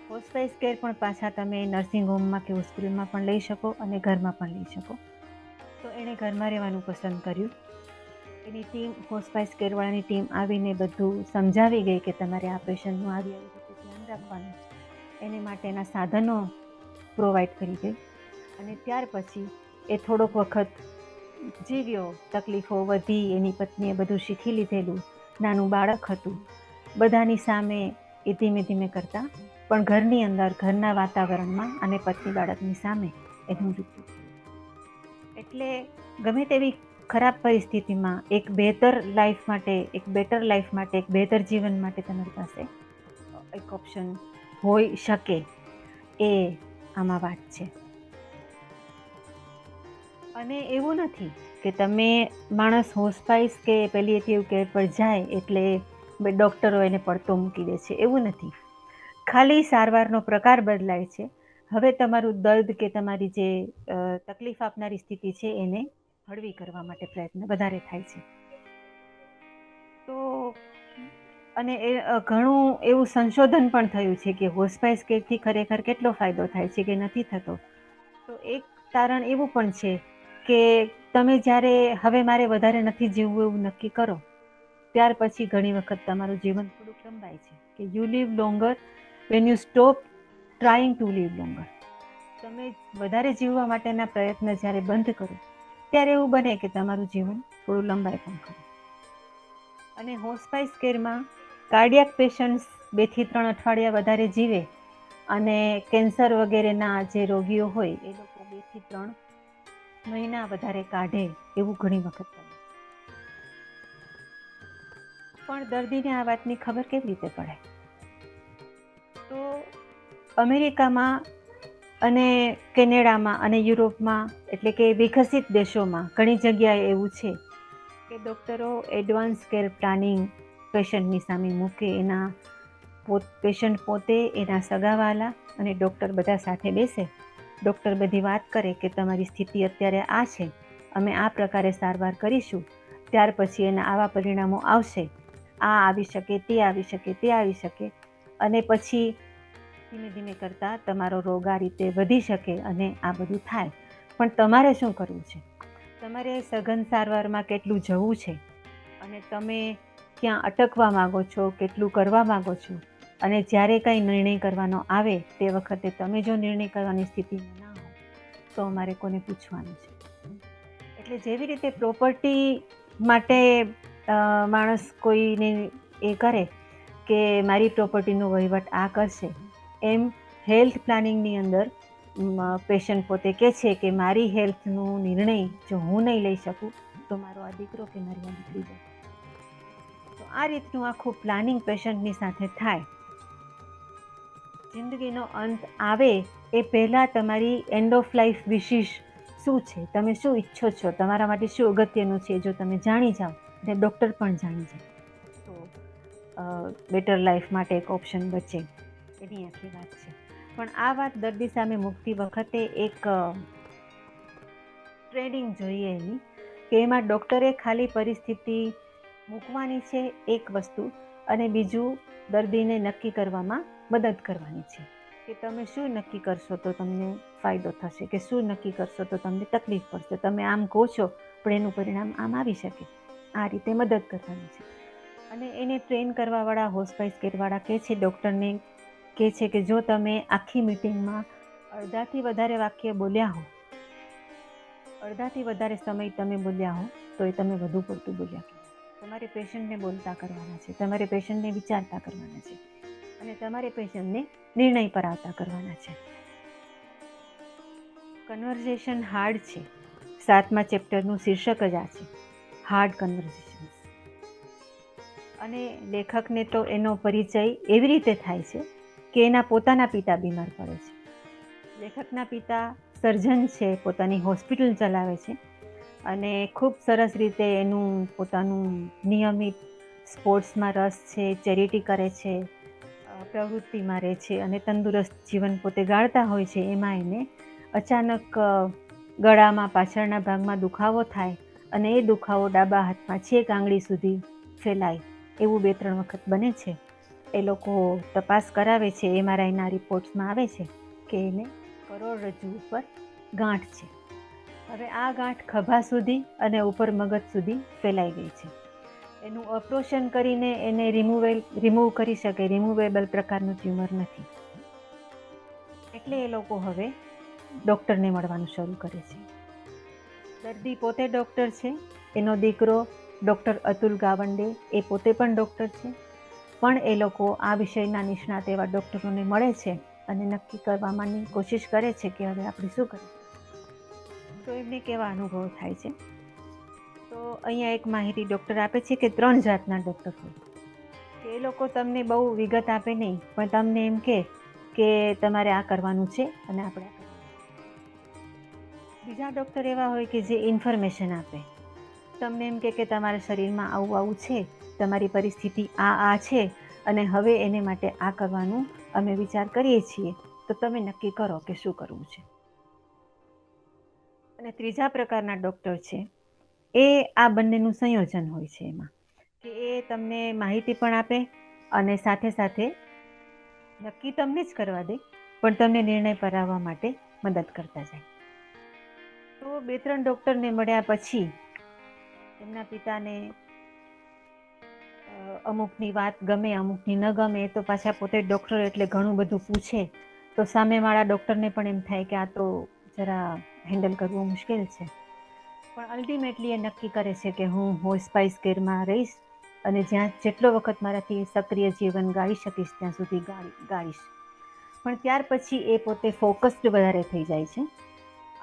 હોસ્પાઇસ કેર પણ પાછા તમે નર્સિંગ હોમમાં કે હોસ્પિટલમાં પણ લઈ શકો અને ઘરમાં પણ લઈ શકો. તો એણે ઘરમાં રહેવાનું પસંદ કર્યું. એની ટીમ, હોસ્પાઇસ કેરવાળાની ટીમ આવીને બધું સમજાવી ગઈ કે તમારે આ પેશન્ટનું આવી રીતે ધ્યાન રાખવાનું, એને માટેના સાધનો પ્રોવાઈડ કરી ગઈ. અને ત્યાર પછી એ થોડોક વખત જીવ્યો, તકલીફો વધી, એની પત્નીએ બધું શીખી લીધેલું, નાનું બાળક હતું, બધાની સામે એ ધીમે ધીમે કરતા પણ ઘરની અંદર, ઘરના વાતાવરણમાં અને પત્ની બાળકની સામે એનું મૃત્યુ થયું. એટલે ગમે તેવી ખરાબ પરિસ્થિતિમાં એક બેટર લાઈફ માટે, એક બેટર જીવન માટે તમારી પાસે એક ઓપ્શન હોઈ શકે, એ આમાં વાત છે. અને એવું નથી કે તમે માણસ હોસ્પાઈસ કે પેલિએટિવ કેર પર જાય એટલે ડૉક્ટરો એને પડતો મૂકી દે છે, એવું નથી. ખાલી સારવારનો પ્રકાર બદલાય છે. હવે તમારું દર્દ કે તમારી જે તકલીફ આપનારી સ્થિતિ છે એને હળવી કરવા માટે પ્રયત્ન વધારે થાય છે. તો અને એ ઘણું એવું સંશોધન પણ થયું છે કે હોસ્પાઇસ કેરથી ખરેખર કેટલો ફાયદો થાય છે કે નથી થતો. તો એક તારણ એવું પણ છે કે તમે જ્યારે હવે મારે વધારે નથી જીવવું એવું નક્કી કરો, ત્યાર પછી ઘણી વખત તમારું જીવન થોડુંક લંબાય છે કે you live longer when you stop trying to live longer. તમે વધારે જીવવા માટેના પ્રયત્ન જ્યારે બંધ કરો ત્યારે એવું બને કે તમારું જીવન થોડું લંબાય પણ ખરું. અને હોસ્પાઇસ કેરમાં કાર્ડિયાક પેશન્ટ્સ 2 થી 3 અઠવાડિયા વધારે જીવે અને કેન્સર વગેરેના જે રોગીઓ હોય એ લોકો 2 થી 3 મહિના વધારે કાઢે એવું ઘણી વખત બને. પણ દર્દીને આ વાતની ખબર કેવી રીતે પડે? તો અમેરિકામાં અને કેનેડામાં અને યુરોપમાં એટલે કે વિકસિત દેશોમાં ઘણી જગ્યાએ એવું છે કે ડૉક્ટરો એડવાન્સ કેર પ્લાનિંગ પેશન્ટની સામે મૂકે. પેશન્ટ પોતે, એના સગાવાલા અને ડૉક્ટર બધા સાથે બેસે. ડૉક્ટર બધી વાત કરે કે તમારી સ્થિતિ અત્યારે આ છે, અમે આ પ્રકારે સારવાર કરીશું, ત્યાર પછી એના આવા પરિણામો આવશે, આ આવી શકે, તે આવી શકે, તે આવી શકે, અને પછી ધીમે ધીમે કરતાં તમારો રોગ આ રીતે વધી શકે અને આ બધું થાય. પણ તમારે શું કરવું છે? તમારે સઘન સારવારમાં કેટલું જવું છે અને તમે ક્યાં અટકવા માગો છો, કેટલું કરવા માગો છો, અને જ્યારે કંઈ નિર્ણય કરવાનો આવે તે વખતે તમે જો નિર્ણય કરવાની સ્થિતિમાં ના હો તો અમારે કોને પૂછવાનું છે? એટલે જેવી રીતે પ્રોપર્ટી માટે માણસ કોઈને એ કરે કે મારી પ્રોપર્ટીનો વહીવટ આ કરશે, એમ હેલ્થ પ્લાનિંગની અંદર પેશન્ટ પોતે કહે છે કે મારી હેલ્થનો નિર્ણય જો હું નહીં લઈ શકું તો મારો આ દીકરો કે મારી આ દીકરી જાય. તો આ રીતનું આખું પ્લાનિંગ પેશન્ટની સાથે થાય. જિંદગીનો અંત આવે એ પહેલાં તમારી એન્ડ ઓફ લાઈફ વિશિસ શું છે, તમે શું ઈચ્છો છો, તમારા માટે શું અગત્યનું છે, જો તમે જાણી જાઓ અને ડૉક્ટર પણ જાણી જાય તો બેટર લાઈફ માટે એક ઓપ્શન બચે. એની આખી વાત છે. પણ આ વાત દર્દી સામે મૂકતી વખતે એક ટ્રેનિંગ જોઈએ એની, કે એમાં ડૉક્ટરે ખાલી પરિસ્થિતિ મૂકવાની છે એક વસ્તુ, અને બીજું દર્દીને નક્કી કરવામાં મદદ કરવાની છે કે તમે શું નક્કી કરશો તો તમને ફાયદો થશે, કે શું નક્કી કરશો તો તમને તકલીફ પડશે, તમે આમ કહો છો પણ એનું પરિણામ આમ આવી શકે, આ રીતે મદદ કરવાની છે. અને એને ટ્રેન કરવાવાળા હોસ્પાઇસ કેરવાળા કહે છે, ડૉક્ટરને કહે છે કે જો તમે આખી મિટિંગમાં અડધાથી વધારે વાક્ય બોલ્યા હો, અડધાથી વધારે સમય તમે બોલ્યા હો તો એ તમે વધુ પડતું બોલ્યા કહેવાય. તમારે પેશન્ટને બોલતા કરવાના છે, તમારે પેશન્ટને વિચારતા કરવાના છે, અને તમારે પેશન્ટને નિર્ણય પર આવતા કરવાના છે. કન્વર્ઝેશન હાર્ડ છે. 7મા ચેપ્ટરનું શીર્ષક જ આ છે, હાર્ડ કન્વર્ઝેશન્સ. અને લેખકને તો એનો પરિચય એવી રીતે થાય છે કે એના પોતાના પિતા બીમાર પડે છે. લેખકના પિતા સર્જન છે, પોતાની હોસ્પિટલ ચલાવે છે અને ખૂબ સરસ રીતે એનું પોતાનું નિયમિત સ્પોર્ટ્સમાં રસ છે, ચેરિટી કરે છે, પ્રવૃત્તિમાં રહે છે અને તંદુરસ્ત જીવન પોતે ગાળતા હોય છે. એમાં એને અચાનક ગળામાં પાછળના ભાગમાં દુખાવો થાય અને એ દુખાવો ડાબા હાથમાં છેક આંગળી સુધી ફેલાય એવું 2-3 વખત બને છે. એ લોકો તપાસ કરાવે છે, MRIના રિપોર્ટ્સમાં આવે છે કે એને કરોડરજ્જુ ઉપર ગાંઠ છે. હવે આ ગાંઠ ખભા સુધી અને ઉપર મગજ સુધી ફેલાઈ ગઈ છે. એનું ઓપરેશન કરીને એને રિમૂવ કરી શકે, રિમૂવેબલ પ્રકારનું ટ્યુમર નથી. એટલે એ લોકો હવે ડૉક્ટરને મળવાનું શરૂ કરે છે. દર્દી પોતે ડૉક્ટર છે, એનો દીકરો ડૉક્ટર અતુલ ગાવંડે એ પોતે પણ ડૉક્ટર છે, પણ એ લોકો આ વિષયના નિષ્ણાત એવા ડૉક્ટરોને મળે છે અને નક્કી કરવાની કોશિશ કરે છે કે હવે આપણે શું કરીએ. તો એમને કેવા અનુભવ થાય છે. તો અહીંયા એક માહિતી ડૉક્ટર આપે છે કે 3 જાતના ડૉક્ટર હોય, કે એ લોકો તમને બહુ વિગત આપે નહીં, પણ તમને એમ કે તમારે આ કરવાનું છે અને આપણે આ કરવાનું છે. ત્રીજા ડૉક્ટર એવા હોય કે જે ઇન્ફોર્મેશન આપે, તમને એમ કે તમારા શરીરમાં આવું આવું છે, તમારી પરિસ્થિતિ આ છે, અને હવે એને માટે આ કરવાનું અમે વિચાર કરીએ છીએ, તો તમે નક્કી કરો કે શું કરવું છે. અને ત્રીજા પ્રકારના ડૉક્ટર છે એ આ બંનેનું સંયોજન હોય છે, એમાં કે એ તમને માહિતી પણ આપે અને સાથે સાથે નક્કી તમને જ કરવા દે, પણ તમને નિર્ણય કરાવવા માટે મદદ કરતા જાય. તો 2-3 ડૉક્ટરને મળ્યા પછી એમના પિતાને અમુકની વાત ગમે, અમુકની ન ગમે, તો પાછા પોતે ડૉક્ટર એટલે ઘણું બધું પૂછે, તો સામેવાળા ડૉક્ટરને પણ એમ થાય કે આ તો જરા હેન્ડલ કરવું મુશ્કેલ છે. પણ અલ્ટિમેટલી એ નક્કી કરે છે કે હું હોસ્પાઇસ કેરમાં રહીશ અને જ્યાં જેટલો વખત મારાથી સક્રિય જીવન ગાળી શકીશ ત્યાં સુધી ગાળીશ. પણ ત્યાર પછી એ પોતે ફોકસ્ડ વધારે થઈ જાય છે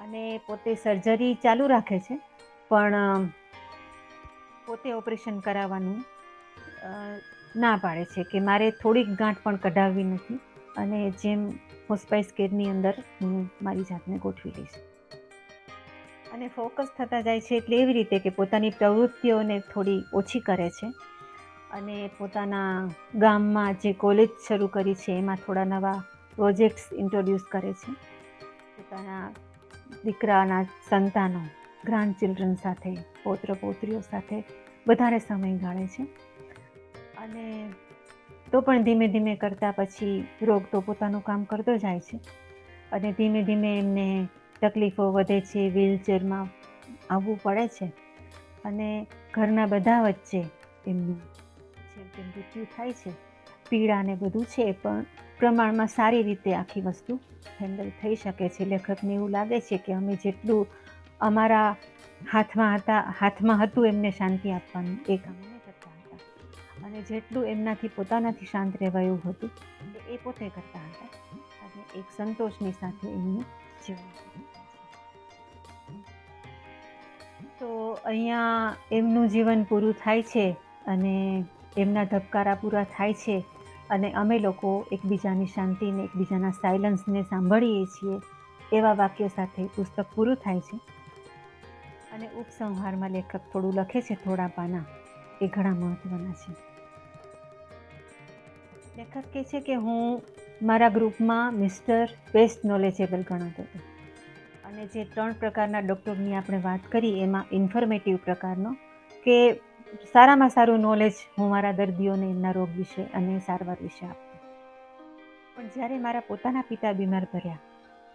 અને પોતે સર્જરી ચાલુ રાખે છે, પણ પોતે ઓપરેશન કરાવવાનું ના પાડે છે કે મારે થોડીક ગાંઠ પણ કઢાવવી નથી અને જેમ હોસ્પાઇસ કેરની અંદર હું મારી જાતને ગોઠવી લઈશ. અને ફોકસ થતા જાય છે એટલે એવી રીતે કે પોતાની પ્રવૃત્તિઓને થોડી ઓછી કરે છે અને પોતાના ગામમાં જે કોલેજ શરૂ કરી છે એમાં થોડા નવા પ્રોજેક્ટ્સ ઇન્ટ્રોડ્યુસ કરે છે. પોતાના દીકરાના સંતાનો, ગ્રાન્ડ ચિલ્ડ્રન સાથે, પૌત્ર પૌત્રીઓ સાથે વધારે સમય ગાળે છે. અને તો પણ ધીમે ધીમે કરતાં પછી રોગ તો પોતાનું કામ કરતો જાય છે અને ધીમે ધીમે એમને તકલીફો વધે છે, વ્હીલચેરમાં આવવું પડે છે અને ઘરના બધા વચ્ચે એમનું છેવટે મૃત્યુ થાય છે. પીડા ને બધું છે, પણ પ્રમાણમાં સારી રીતે આખી વસ્તુ હેન્ડલ થઈ શકે છે. લેખકને એવું લાગે છે કે અમે જેટલું અમારા હાથમાં હતું એમને શાંતિ આપવાનું એ કામ અમે કરતા હતા અને જેટલું એમનાથી પોતાનાથી શાંત રહેવાયું હતું એ પોતે કરતા હતા અને એક સંતોષની સાથે એમનું જીવન. તો અહીંયા એમનું જીવન પૂરું થાય છે અને એમના ધબકારા પૂરા થાય છે અને અમે લોકો એકબીજાની શાંતિને, એકબીજાના સાયલન્સને સાંભળીએ છીએ. એવા વાક્યો સાથે પુસ્તક પૂરું થાય છે અને ઉપસંહારમાં લેખક થોડું લખે છે, થોડા પાના, એ ઘણા મહત્વના છે. લેખક કહે છે કે હું મારા ગ્રુપમાં મિસ્ટર બેસ્ટ નોલેજેબલ ગણાતો હતો અને જે 3 પ્રકારના ડૉક્ટરની આપણે વાત કરી એમાં ઇન્ફોર્મેટિવ પ્રકારનો કે સારામાં સારું નોલેજ હું મારા દર્દીઓને એમના રોગ વિશે અને સારવાર વિશે આપતો. પણ જ્યારે મારા પોતાના પિતા બીમાર પડ્યા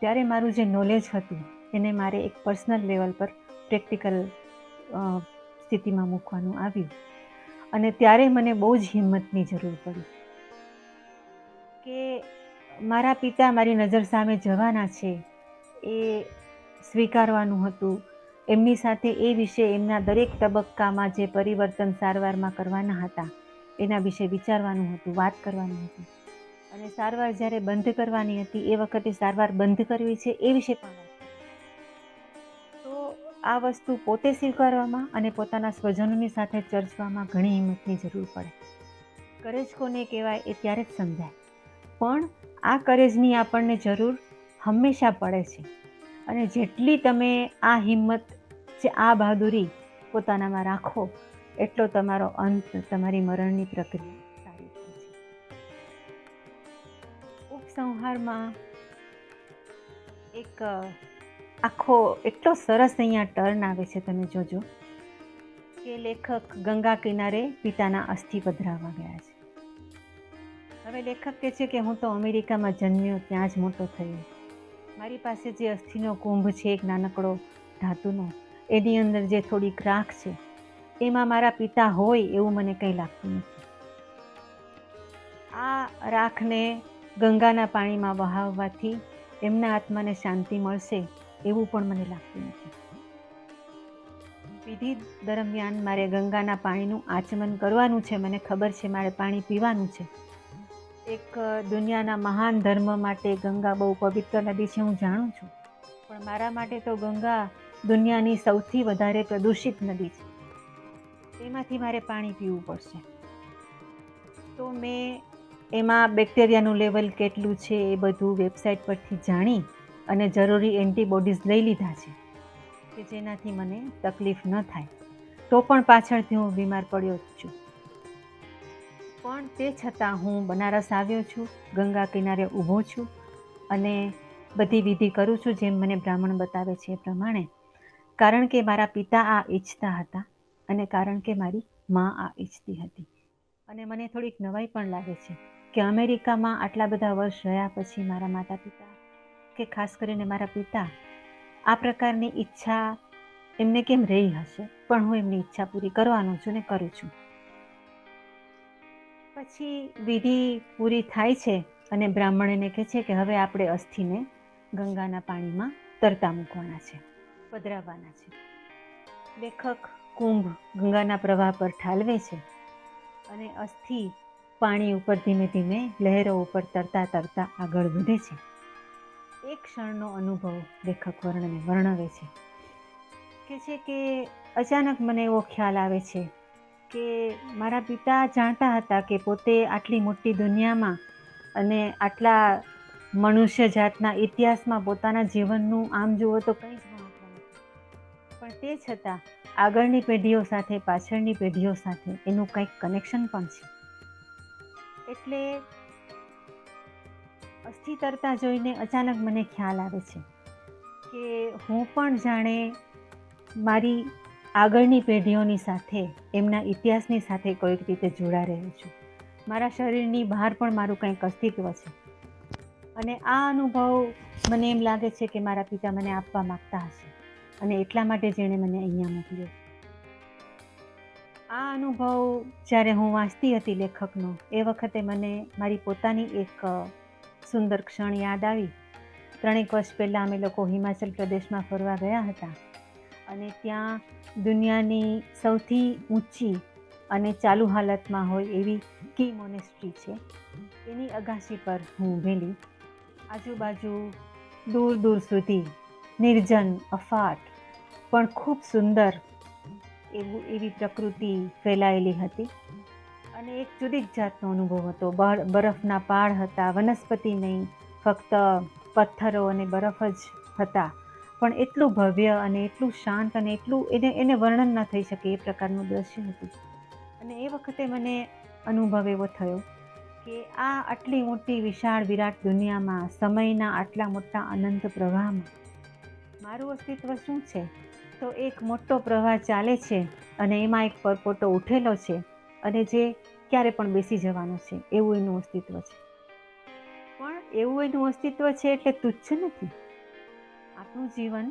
ત્યારે મારું જે નોલેજ હતું એને મારે એક પર્સનલ લેવલ પર પ્રેક્ટિકલ સ્થિતિમાં મૂકવાનું આવ્યું અને ત્યારે મને બહુ જ હિંમતની જરૂર પડી કે મારા પિતા મારી નજર સામે જવાના છે એ સ્વીકારવાનું હતું. એમની સાથે એ વિશે એમના દરેક તબક્કામાં જે પરિવર્તન સારવારમાં કરવાના હતા એના વિશે વિચારવાનું હતું, વાત કરવાનું હતું અને સારવાર જ્યારે બંધ કરવાની હતી એ વખતે સારવાર બંધ કરવી છે એ વિશે પણ વાત કરી. તો આ વસ્તુ પોતે સ્વીકારવામાં અને પોતાના સ્વજનોની સાથે ચર્ચવામાં ઘણી હિંમતની જરૂર પડે. કરેજ કોને કહેવાય એ ત્યારે જ સમજાય, પણ આ કરેજની આપણને જરૂર હંમેશા પડે છે અને જેટલી તમે આ હિંમત, આ બહાદુરી પોતાનામાં રાખો એટલો તમારો અંત, તમારી મરણની પ્રક્રિયા સારી થાય છે. ઉપસંહારમાં એક આખો એટલો સરસ અહીંયા ટર્ન આવે છે, તમે જોજો કે લેખક ગંગા કિનારે પિતાના અસ્થિ પધરાવવા ગયા છે. હવે લેખક કહે છે કે હું તો અમેરિકામાં જન્મ્યો, ત્યાં જ મોટો થયો. મારી પાસે જે અસ્થિનો કુંભ છે એક નાનકડો ધાતુનો, એની અંદર જે થોડીક રાખ છે એમાં મારા પિતા હોય એવું મને કંઈ લાગતું નથી. આ રાખને ગંગાના પાણીમાં વહાવવાથી એમના આત્માને શાંતિ મળશે એવું પણ મને લાગતું નથી. વિધિ દરમિયાન મારે ગંગાના પાણીનું આચમન કરવાનું છે, મને ખબર છે મારે પાણી પીવાનું છે. એક દુનિયાના મહાન ધર્મ માટે ગંગા બહુ પવિત્ર નદી છે, હું જાણું છું, પણ મારા માટે તો ગંગા દુનિયાની સૌથી વધારે પ્રદૂષિત નદી છે. તેમાંથી મારે પાણી પીવું પડશે. તો મેં એમાં બેક્ટેરિયાનું લેવલ કેટલું છે એ બધું વેબસાઇટ પરથી જાણી અને જરૂરી એન્ટીબોડીઝ લઈ લીધા છે કે જેનાથી મને તકલીફ ન થાય. તો પણ પાછળથી હું બીમાર પડ્યો જ છું. પણ તે છતાં હું બનારસ આવ્યો છું, ગંગા કિનારે ઊભો છું અને બધી વિધિ કરું છું જેમ મને બ્રાહ્મણ બતાવે છે એ પ્રમાણે. કારણ કે મારા પિતા આ ઈચ્છતા હતા અને કારણ કે મારી મા આ ઈચ્છતી હતી. અને મને થોડીક નવાઈ પણ લાગે છે કે અમેરિકામાં આટલા બધા વર્ષ રહ્યા પછી મારા માતા પિતા કે ખાસ કરીને મારા પિતા આ પ્રકારની ઈચ્છા એમને કેમ રહી હશે, પણ હું એમની ઈચ્છા પૂરી કરવાનો છું ને કરું છું. પછી વિધિ પૂરી થાય છે અને બ્રાહ્મણ એને કહે છે કે હવે આપણે અસ્થિને ગંગાના પાણીમાં તરતા મૂકવાના છે, પધરાવવાના છે. લેખક કુંભ ગંગાના પ્રવાહ પર ઠાલવે છે અને અસ્થિ પાણી ઉપર ધીમે ધીમે લહેરો ઉપર તરતા તરતા આગળ વધે છે. એક ક્ષણનો અનુભવ લેખક વર્ણવે છે કે અચાનક મને એવો ખ્યાલ આવે છે કે મારા પિતા જાણતા હતા કે પોતે આટલી મોટી દુનિયામાં અને આટલા મનુષ્ય જાતના ઇતિહાસમાં પોતાના જીવનનું આમ જુઓ તો કંઈ જ મહત્વ નથી, પણ તે છતાં આગળની પેઢીઓ સાથે પાછળની પેઢીઓ સાથે એનું કંઈક કનેક્શન પણ છે. એટલે અસ્થિ તરતા જોઈને અચાનક મને ખ્યાલ આવે છે કે હું પણ જાણે મારી આગળની પેઢીઓની સાથે એમના ઇતિહાસની સાથે કોઈક રીતે જોડા રહ્યો છું. મારા શરીરની બહાર પણ મારું કંઈક અસ્તિત્વ છે અને આ અનુભવ મને એમ લાગે છે કે મારા પિતા મને આપવા માગતા હશે અને એટલા માટે જેણે મને અહીંયા મોકલ્યો. આ અનુભવ જ્યારે હું વાંચતી હતી લેખકનો એ વખતે મને મારી પોતાની એક સુંદર ક્ષણ યાદ આવી. 3 વર્ષ પહેલાં અમે લોકો હિમાચલ પ્રદેશમાં ફરવા ગયા હતા અને ત્યાં દુનિયાની સૌથી ઊંચી અને ચાલુ હાલતમાં હોય એવી કી મોનેસ્ટ્રી છે. એની અગાશી પર હું ઊભેલી. આજુબાજુ દૂર દૂર સુધી નિર્જન, અફાટ પણ ખૂબ સુંદર એવી પ્રકૃતિ ફેલાયેલી હતી અને એક જુદી જ જાતનો અનુભવ હતો. બરફના પહાડ હતા, વનસ્પતિ નહીં, ફક્ત પથ્થરો અને બરફ જ હતા, પણ એટલું ભવ્ય અને એટલું શાંત અને એટલું એને વર્ણન ન થઈ શકે એ પ્રકારનું દ્રશ્ય હતું. અને એ વખતે મને અનુભવ એવો થયો કે આ આટલી મોટી વિશાળ વિરાટ દુનિયામાં, સમયના આટલા મોટા અનંત પ્રવાહમાં મારું અસ્તિત્વ શું છે? તો એક મોટો પ્રવાહ ચાલે છે અને એમાં એક પરપોટો ઉઠેલો છે અને જે ક્યારે પણ બેસી જવાનો છે એવું એનું અસ્તિત્વ છે. પણ એવું એનું અસ્તિત્વ છે એટલે તુચ્છ નથી. આપણું જીવન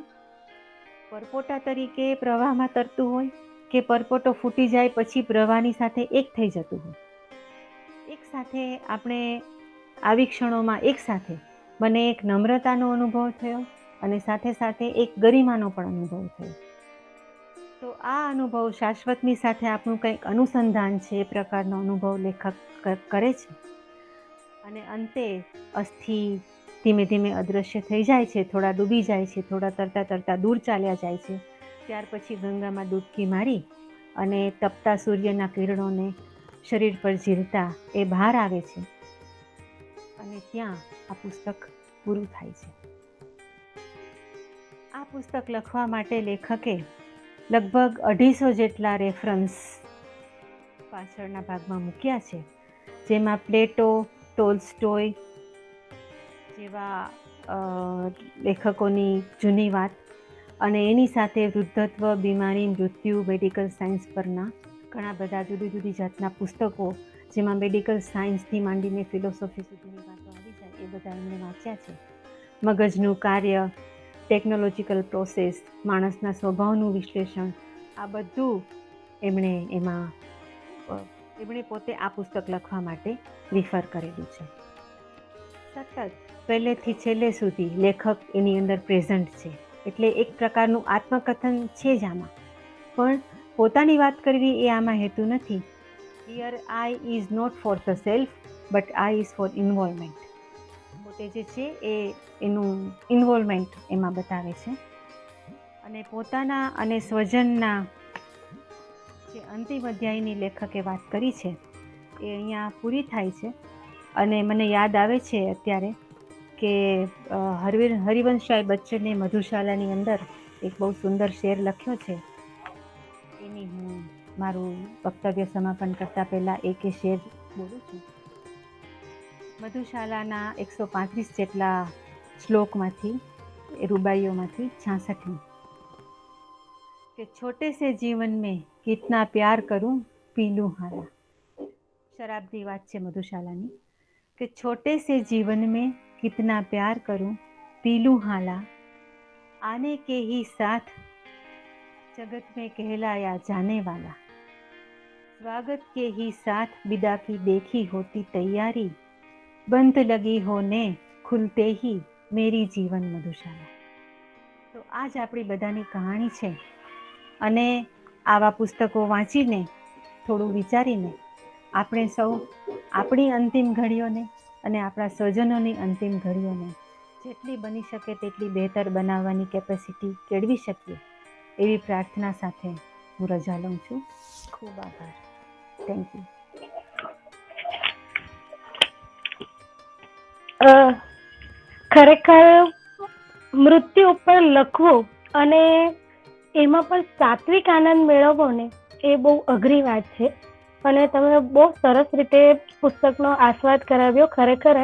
પરપોટા તરીકે પ્રવાહમાં તરતું હોય કે પરપોટો ફૂટી જાય પછી પ્રવાહની સાથે એક થઈ જતું હોય. એક સાથે આપણે આવી ક્ષણોમાં એક સાથે મને એક નમ્રતાનો અનુભવ થયો અને સાથે સાથે એક ગરિમાનો પણ અનુભવ થયો. તો આ અનુભવ શાશ્વતની સાથે આપણું કંઈક અનુસંધાન છે એ પ્રકારનો અનુભવ લેખક કરે છે. અને અંતે અસ્થિ ધીમે ધીમે અદૃશ્ય થઈ જાય છે, થોડા ડૂબી જાય છે, થોડા તરતા તરતા દૂર ચાલ્યા જાય છે. ત્યાર પછી ગંગામાં ડૂબકી મારી અને તપતા સૂર્યના કિરણોને શરીર પર ઝીલતા એ બહાર આવે છે અને ત્યાં આ પુસ્તક પૂરું થાય છે. આ પુસ્તક લખવા માટે લેખકે લગભગ 250 જેટલા રેફરન્સ પાછળના ભાગમાં મૂક્યા છે, જેમાં પ્લેટો, ટોલ્સ્ટોય જેવા લેખકોની જૂની વાત અને એની સાથે વૃદ્ધત્વ, બીમારી, મૃત્યુ, મેડિકલ સાયન્સ પરના ઘણા બધા જુદી જુદી જાતના પુસ્તકો, જેમાં મેડિકલ સાયન્સથી માંડીને ફિલોસોફી સુધીની વાતો આવી જાય એ બધા એમણે વાંચ્યા છે. મગજનું કાર્ય, ટેકનોલોજીકલ પ્રોસેસ, માણસના સ્વભાવનું વિશ્લેષણ, આ બધું એમણે પોતે આ પુસ્તક લખવા માટે રિફર કરેલું છે. સતત પહેલેથી છેલ્લે સુધી લેખક એની અંદર પ્રેઝન્ટ છે, એટલે એક પ્રકારનું આત્મકથન છે જ આમાં. પણ પોતાની વાત કરવી એ આમાં હેતુ નથી. Here I is not for the self but I is for involvement. પોતે જે છે એ એનું ઇન્વોલ્વમેન્ટ એમાં બતાવે છે અને પોતાના અને સ્વજનના જે અંતિમ અધ્યાયની લેખકે વાત કરી છે એ અહીંયા પૂરી થાય છે. અને મને યાદ આવે છે અત્યારે કે હરિવંશરાય બચ્ચને મધુશાલાની અંદર એક બહુ સુંદર શેર લખ્યો છે, એની હું મારું વક્તવ્ય સમાપન કરતા પહેલા એક શેર બોલું છું. મધુશાલાના 135 જેટલા શ્લોકમાંથી, રૂબાઈઓમાંથી 66 કે છોટે સે જીવન में कितना प्यार करूं पी लूं हाला. શરાબની વાત છે મધુશાલાની, કે છોટે સે જીવન में कितना प्यार करूं पी लूं हाला, आने के ही साथ जगत में कहलाया जाने वाला, स्वागत के ही साथ विदा की देखी होती तैयारी, बंद लगी होने खुलते ही मेरी जीवन मधुशाला. તો આ જ આપણી બધાની કહાણી છે. અને આવા પુસ્તકો વાંચીને, થોડું વિચારીને આપણે સૌ આપણી અંતિમ ઘડીઓને અને આપણા સ્વજનોની અંતિમ ઘડીઓને જેટલી બની શકે તેટલી બહેતર બનાવવાની કેપેસિટી કેળવી શકીએ, એવી પ્રાર્થના સાથે હું રજા લઉં છું. ખૂબ આભાર. Thank you. ખરેખર મૃત્યુ ઉપર લખવું અને એમાં પણ સાત્વિક આનંદ મેળવવો ને, એ બહુ અઘરી વાત છે. અને તમે બહુ સરસ રીતે પુસ્તકનો આસ્વાદ કરાવ્યો. ખરેખર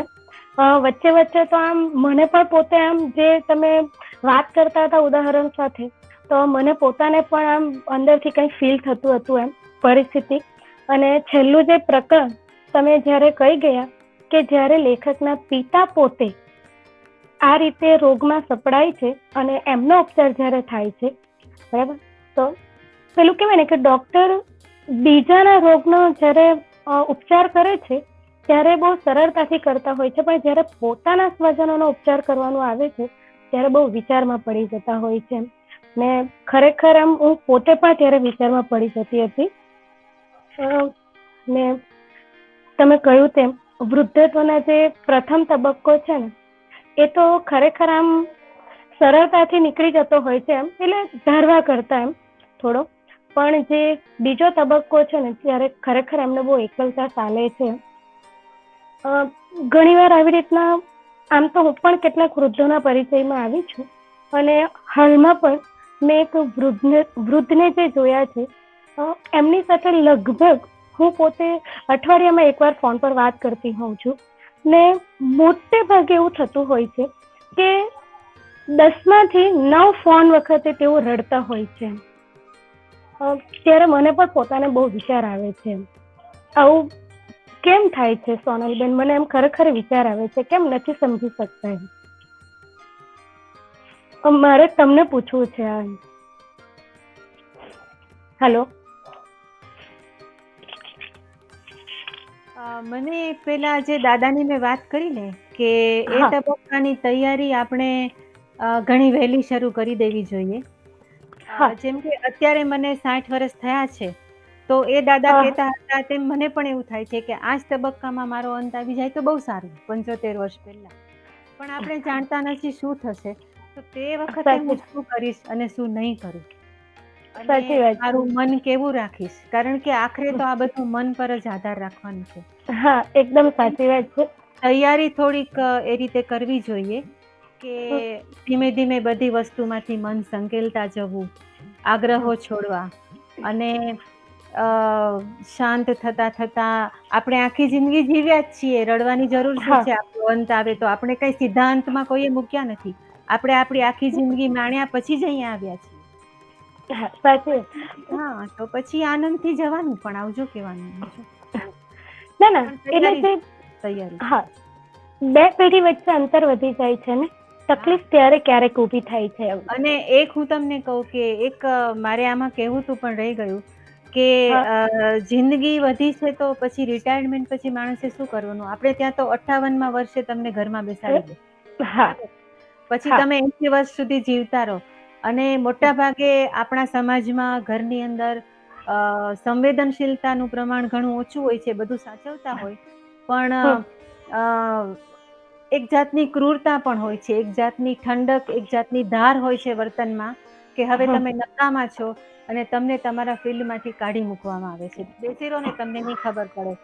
વચ્ચે વચ્ચે તો આમ મને પણ પોતે આમ જે તમે વાત કરતા હતા ઉદાહરણ સાથે, તો મને પોતાને પણ આમ અંદરથી કંઈ ફીલ થતું હતું એમ પરિસ્થિતિ. અને છેલ્લું જે પ્રકરણ તમે જ્યારે કહી ગયા કે જ્યારે લેખકના પિતા પોતે આ રીતે રોગમાં સપડાય છે અને એમનો ઉપચાર જ્યારે થાય છે, બરાબર, તો પેલું કહેવાય ને કે ડૉક્ટર બીજાના રોગનો જ્યારે ઉપચાર કરે છે ત્યારે બહુ સરળતાથી કરતા હોય છે, પણ જ્યારે પોતાના સ્વજનોનો ઉપચાર કરવાનો આવે છે ત્યારે બહુ વિચારમાં પડી જતા હોય છે. ને ખરેખર આમ હું પોતે પણ ત્યારે વિચારમાં પડી જતી હતી. ને તમે કહ્યું તેમ વૃદ્ધત્વના જે પ્રથમ તબક્કો છે ને, એ તો ખરેખર આમ સરળતાથી નીકળી જતો હોય છે એમ, એટલે ધારવા કરતા એમ થોડો. પણ જે બીજો તબક્કો છે ને, ત્યારે ખરેખર એમને બહુ એકલતા ચાલે છે. ઘણીવાર આવી રીતના આમ તો હું પણ કેટલાક વૃદ્ધોના પરિચયમાં આવી છું, અને હાલમાં પણ મેં એક વૃદ્ધને જે જોયા છે, એમની સાથે લગભગ હું પોતે અઠવાડિયામાં એકવાર ફોન પર વાત કરતી હોઉં છું. ને મોટે ભાગે એવું થતું હોય છે કે 10માંથી 9 ફોન વખતે તેઓ રડતા હોય છે. ત્યારે મને પણ પોતાને બહુ વિચાર આવે છે, આવું કેમ થાય છે સોનલબેન? મને એમ ખરેખર વિચાર આવે છે, કેમ નથી સમજી શકતા એમ. મારે તમને પૂછવું છે આ. હેલો. મને પેલા જે દાદાની મેં વાત કરી ને, કે એ તબક્કાની તૈયારી આપણે ઘણી વહેલી શરૂ કરી દેવી જોઈએ. જેમ કે અત્યારે મને 60 વર્ષ થયા છે, તો એ દાદા કહેતા હતા તેમ મને પણ એવું થાય છે કે આ જ તબક્કામાં મારો અંત આવી જાય તો બહુ સારું, 75 વર્ષ પહેલા. પણ આપણે જાણતા નથી શું થશે, તો તે વખતે હું શું કરીશ અને શું નહીં કરું, અને મારું મન કેવું રાખીશ, કારણ કે આખરે તો આ બધું મન પર જ આધાર રાખવાનું છે. હા, એકદમ સાચી વાત છે. તૈયારી થોડીક એ રીતે કરવી જોઈએ કે ધીમે ધીમે બધી વસ્તુમાંથી મન સંકેલતા જવું, આગ્રહો છોડવા, અને શાંત થતા થતા આપણે આખી જિંદગી જીવ્યા જ છીએ, રડવાની જરૂર શું છે? આપણો અંત આવે તો આપણે કઈ સિદ્ધાંતમાં કોઈએ મૂક્યા નથી, આપણે આપણી આખી જિંદગી માણ્યા પછી જ અહીંયા આવ્યા છીએ. હા, તો પછી આનંદથી જવાનું, પણ આવજો કહેવાનું. ના ના, એટલે જે તૈયારી, હા, બે પેઢી વચ્ચે અંતર વધી જાય છે ને, તકલીફ ત્યારે ક્યારેક ઊભી થાય છે. અને એક હું તમને કહું કે એક મારે આમાં કહેવું તું પણ રહી ગયું કે જિંદગી વધી છે તો પછી રિટાયરમેન્ટ પછી માણસે શું કરવાનું? આપણે ત્યાં તો 58મા વર્ષે તમને ઘરમાં બેસાડી દે, પછી તમે 80 વર્ષ સુધી જીવતા રહો. અને મોટા ભાગે આપણા સમાજમાં ઘરની અંદર સંવેદનશીલતાનું પ્રમાણ ઘણું ઓછું હોય છે, બધું સાચવતા હોય, પણ એક જાતની ક્રૂરતા પણ હોય છે, એક જાતની ઠંડક, એક જાતની ધાર હોય છે વર્તનમાં, કે હવે તમે નકામા છો અને તમને તમારા ફિલ્ડમાંથી કાઢી મૂકવામાં આવે છે. બેસી રહો ને, તમને નહીં ખબર પડે,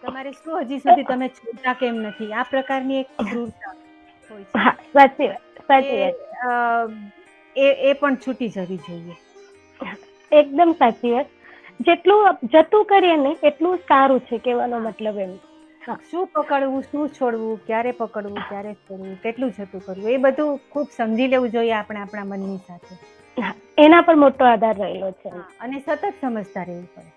તમારે શું હજી સુધી તમે છૂટા કેમ નથી? આ પ્રકારની એક ક્રૂરતા હોય છે. એ પણ છૂટી જવી જોઈએ. એકદમ સાચી વાત. જેટલું જતું કરીએ ને એટલું સારું છે, કહેવાનો મતલબ એમ. શું પકડવું, શું છોડવું, ક્યારે પકડવું, ક્યારે છોડવું, કેટલું જતું કરવું, એ બધું ખૂબ સમજી લેવું જોઈએ આપણે આપણા મનની સાથે. એના પર મોટો આધાર રહેલો છે. અને સતત સમજતા રહેવું પડે.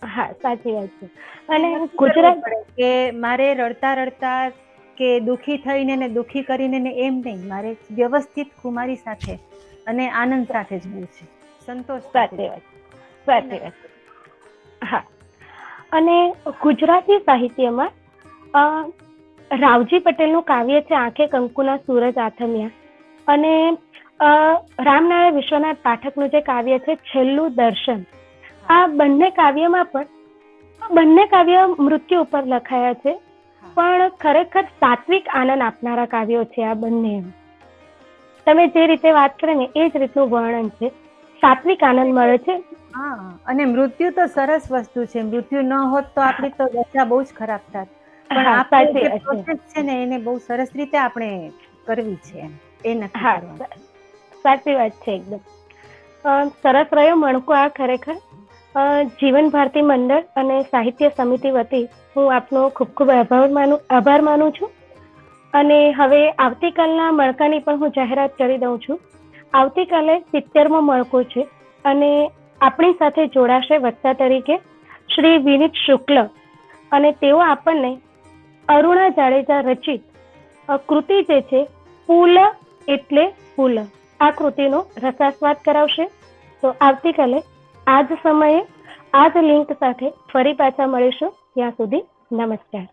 હા, સાચી વાત છે. અને અને ગુજરાત કે મારે રડતા રડતા કે દુઃખી થઈને ને દુઃખી કરીને ને એમ નહીં, મારે વ્યવસ્થિત ખુમારી સાથે અને આનંદ સાથે જવું છે, સંતોષ સાથે. સાચી વાત, સાચી વાત. હા. અને ગુજરાતી સાહિત્યમાં રાવજી પટેલનું કાવ્ય છે આંખે કંકુના સૂરજ આથમ્યા, અને રામનારાયણ વિશ્વનાથ પાઠકનું જે કાવ્ય છે છેલ્લું દર્શન, આ બંને કાવ્ય મૃત્યુ ઉપર લખાયા છે, પણ ખરેખર સાત્વિક આનંદ આપનારા કાવ્યો છે આ બંને. તમે જે રીતે વાત કરી ને એ જ રીતનું વર્ણન છે, સાત્વિક આનંદ મળે છે. હા, અને મૃત્યુ તો સરસ વસ્તુ છે. મૃત્યુ ન હોત તો આપણી તો દશા બહુ જ ખરાબ થાત. પણ આપણે જે પ્રોસેસ છે ને એને બહુ સરસ રીતે આપણે કરવી છે, એ નક્કી કરવાનું. સાચી વાત છે એકદમ. સરસ રહ્યો મણકો આ ખરેખર. જીવન ભારતી મંડળ અને સાહિત્ય સમિતિ વતી હું આપનો ખૂબ ખૂબ આભાર માનું છું. અને હવે આવતીકાલના મણકાની પણ હું જાહેરાત કરી દઉં છું. આવતીકાલે 70મો મણકો છે, અને આપણી સાથે જોડાશે વક્તા તરીકે શ્રી વિનીત શુક્લ, અને તેઓ આપણને અરુણા જાડેજા રચિત કૃતિ જે છે પુલ એટલે પુલ, આ કૃતિનો રસાસ્વાદ કરાવશે. તો આવતીકાલે આ જ સમયે આ જ લિંક સાથે ફરી પાછા મળીશું. ત્યાં સુધી નમસ્કાર.